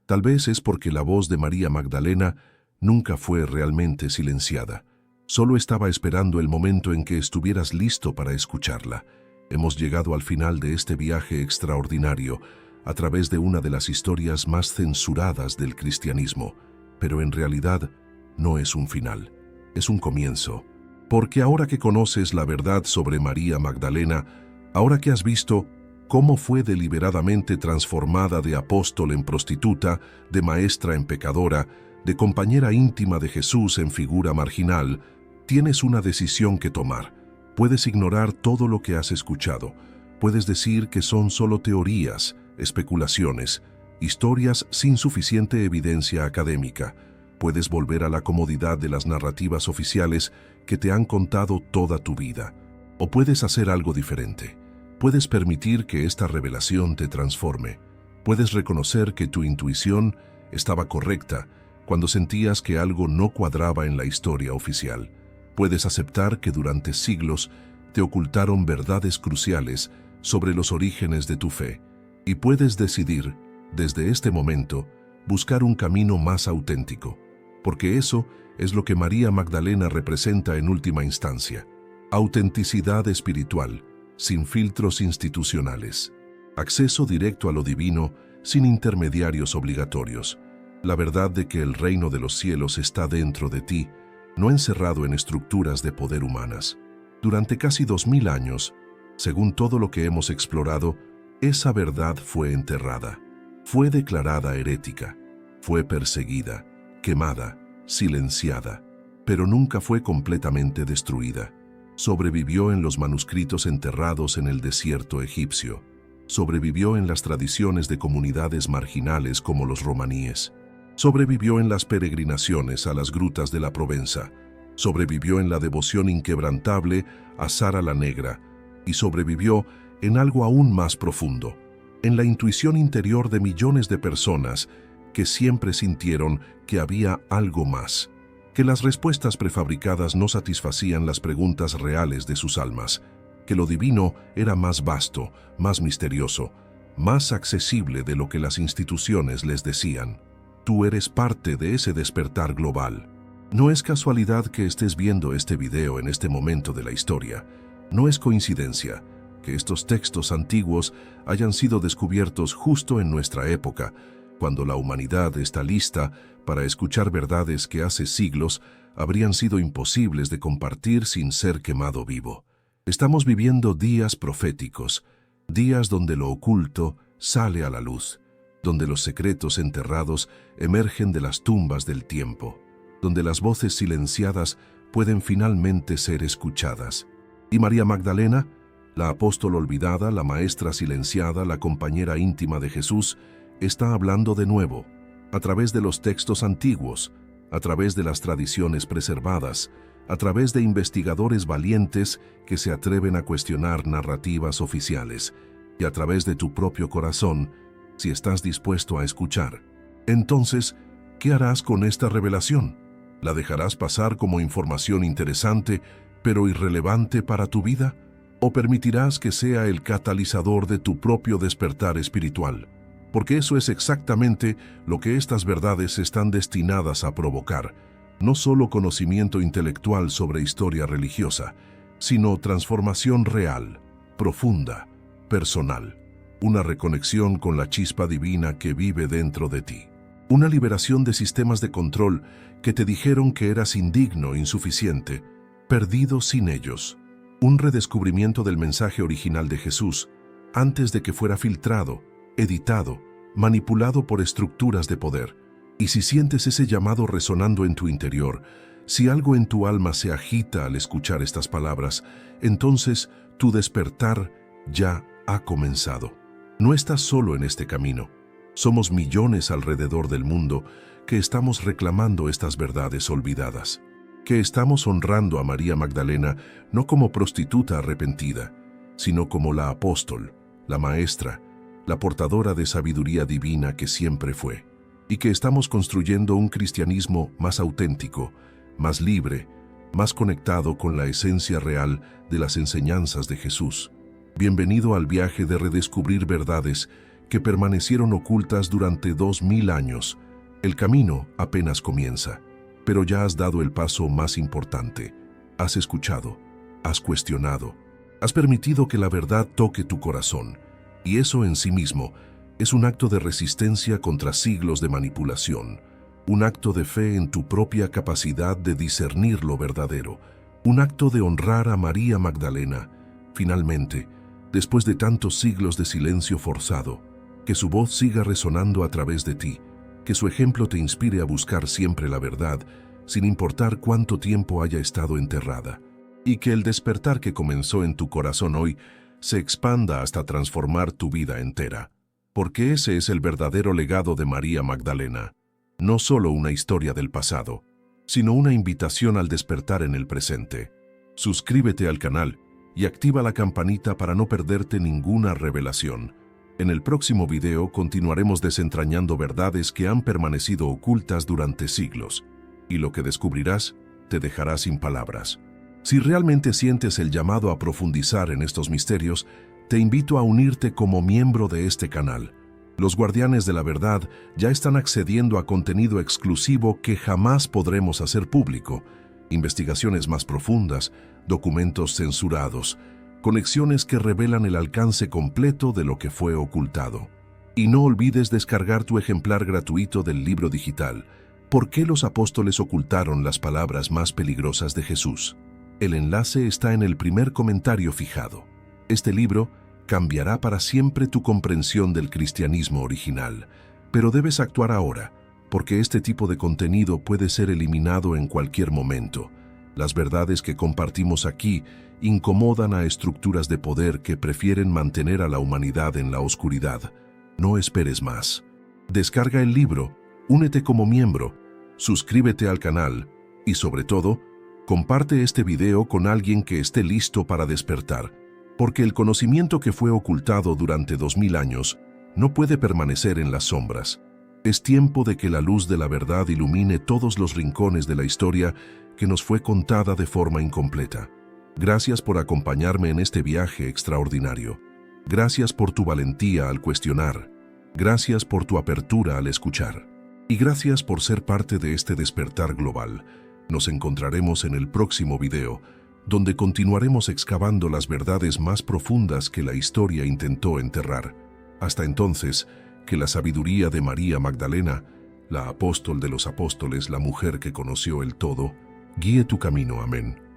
Tal vez es porque la voz de María Magdalena nunca fue realmente silenciada. Solo estaba esperando el momento en que estuvieras listo para escucharla. Hemos llegado al final de este viaje extraordinario a través de una de las historias más censuradas del cristianismo, pero en realidad no es un final, es un comienzo. Porque ahora que conoces la verdad sobre María Magdalena, ahora que has visto cómo fue deliberadamente transformada de apóstol en prostituta, de maestra en pecadora, de compañera íntima de Jesús en figura marginal, tienes una decisión que tomar. Puedes ignorar todo lo que has escuchado. Puedes decir que son solo teorías, especulaciones, historias sin suficiente evidencia académica. Puedes volver a la comodidad de las narrativas oficiales que te han contado toda tu vida. O puedes hacer algo diferente. Puedes permitir que esta revelación te transforme. Puedes reconocer que tu intuición estaba correcta cuando sentías que algo no cuadraba en la historia oficial. Puedes aceptar que durante siglos te ocultaron verdades cruciales sobre los orígenes de tu fe. Y puedes decidir, desde este momento, buscar un camino más auténtico. Porque eso es lo que María Magdalena representa en última instancia. Autenticidad espiritual, sin filtros institucionales. Acceso directo a lo divino, sin intermediarios obligatorios. La verdad de que el reino de los cielos está dentro de ti, no encerrado en estructuras de poder humanas. Durante casi 2000 años, según todo lo que hemos explorado, esa verdad fue enterrada, fue declarada herética, fue perseguida, quemada, silenciada, pero nunca fue completamente destruida. Sobrevivió en los manuscritos enterrados en el desierto egipcio, sobrevivió en las tradiciones de comunidades marginales como los romaníes, sobrevivió en las peregrinaciones a las grutas de la Provenza, sobrevivió en la devoción inquebrantable a Sara la Negra y sobrevivió en algo aún más profundo, en la intuición interior de millones de personas que siempre sintieron que había algo más, que las respuestas prefabricadas no satisfacían las preguntas reales de sus almas, que lo divino era más vasto, más misterioso, más accesible de lo que las instituciones les decían. Tú eres parte de ese despertar global. No es casualidad que estés viendo este video en este momento de la historia. No es coincidencia que estos textos antiguos hayan sido descubiertos justo en nuestra época, cuando la humanidad está lista para escuchar verdades que hace siglos habrían sido imposibles de compartir sin ser quemado vivo. Estamos viviendo días proféticos, días donde lo oculto sale a la luz, donde los secretos enterrados emergen de las tumbas del tiempo, donde las voces silenciadas pueden finalmente ser escuchadas. Y María Magdalena, la apóstol olvidada, la maestra silenciada, la compañera íntima de Jesús, está hablando de nuevo, a través de los textos antiguos, a través de las tradiciones preservadas, a través de investigadores valientes que se atreven a cuestionar narrativas oficiales, y a través de tu propio corazón, si estás dispuesto a escuchar. Entonces, ¿qué harás con esta revelación? ¿La dejarás pasar como información interesante, pero irrelevante para tu vida? ¿O permitirás que sea el catalizador de tu propio despertar espiritual? Porque eso es exactamente lo que estas verdades están destinadas a provocar. No solo conocimiento intelectual sobre historia religiosa, sino transformación real, profunda, personal. Una reconexión con la chispa divina que vive dentro de ti. Una liberación de sistemas de control que te dijeron que eras indigno, insuficiente, perdido sin ellos. Un redescubrimiento del mensaje original de Jesús, antes de que fuera filtrado, editado, manipulado por estructuras de poder. Y si sientes ese llamado resonando en tu interior, si algo en tu alma se agita al escuchar estas palabras, entonces tu despertar ya ha comenzado. No estás solo en este camino. Somos millones alrededor del mundo que estamos reclamando estas verdades olvidadas, que estamos honrando a María Magdalena no como prostituta arrepentida, sino como la apóstol, la maestra, la portadora de sabiduría divina que siempre fue, y que estamos construyendo un cristianismo más auténtico, más libre, más conectado con la esencia real de las enseñanzas de Jesús. Bienvenido al viaje de redescubrir verdades que permanecieron ocultas durante 2000 años. El camino apenas comienza, pero ya has dado el paso más importante. Has escuchado, has cuestionado, has permitido que la verdad toque tu corazón, y eso en sí mismo es un acto de resistencia contra siglos de manipulación, un acto de fe en tu propia capacidad de discernir lo verdadero, un acto de honrar a María Magdalena. Finalmente, después de tantos siglos de silencio forzado, que su voz siga resonando a través de ti, que su ejemplo te inspire a buscar siempre la verdad, sin importar cuánto tiempo haya estado enterrada, y que el despertar que comenzó en tu corazón hoy se expanda hasta transformar tu vida entera. Porque ese es el verdadero legado de María Magdalena, no solo una historia del pasado, sino una invitación al despertar en el presente. Suscríbete al canal y activa la campanita para no perderte ninguna revelación. En el próximo video continuaremos desentrañando verdades que han permanecido ocultas durante siglos, y lo que descubrirás te dejará sin palabras. Si realmente sientes el llamado a profundizar en estos misterios, te invito a unirte como miembro de este canal. Los guardianes de la verdad ya están accediendo a contenido exclusivo que jamás podremos hacer público, investigaciones más profundas, documentos censurados, conexiones que revelan el alcance completo de lo que fue ocultado. Y no olvides descargar tu ejemplar gratuito del libro digital, ¿Por qué los apóstoles ocultaron las palabras más peligrosas de Jesús? El enlace está en el primer comentario fijado. Este libro cambiará para siempre tu comprensión del cristianismo original, pero debes actuar ahora, porque este tipo de contenido puede ser eliminado en cualquier momento. Las verdades que compartimos aquí incomodan a estructuras de poder que prefieren mantener a la humanidad en la oscuridad. No esperes más. Descarga el libro, únete como miembro, suscríbete al canal y, sobre todo, comparte este video con alguien que esté listo para despertar, porque el conocimiento que fue ocultado durante 2000 años no puede permanecer en las sombras. Es tiempo de que la luz de la verdad ilumine todos los rincones de la historia que nos fue contada de forma incompleta. Gracias por acompañarme en este viaje extraordinario. Gracias por tu valentía al cuestionar. Gracias por tu apertura al escuchar. Y gracias por ser parte de este despertar global. Nos encontraremos en el próximo video, donde continuaremos excavando las verdades más profundas que la historia intentó enterrar. Hasta entonces, que la sabiduría de María Magdalena, la apóstol de los apóstoles, la mujer que conoció el todo, guíe tu camino. Amén.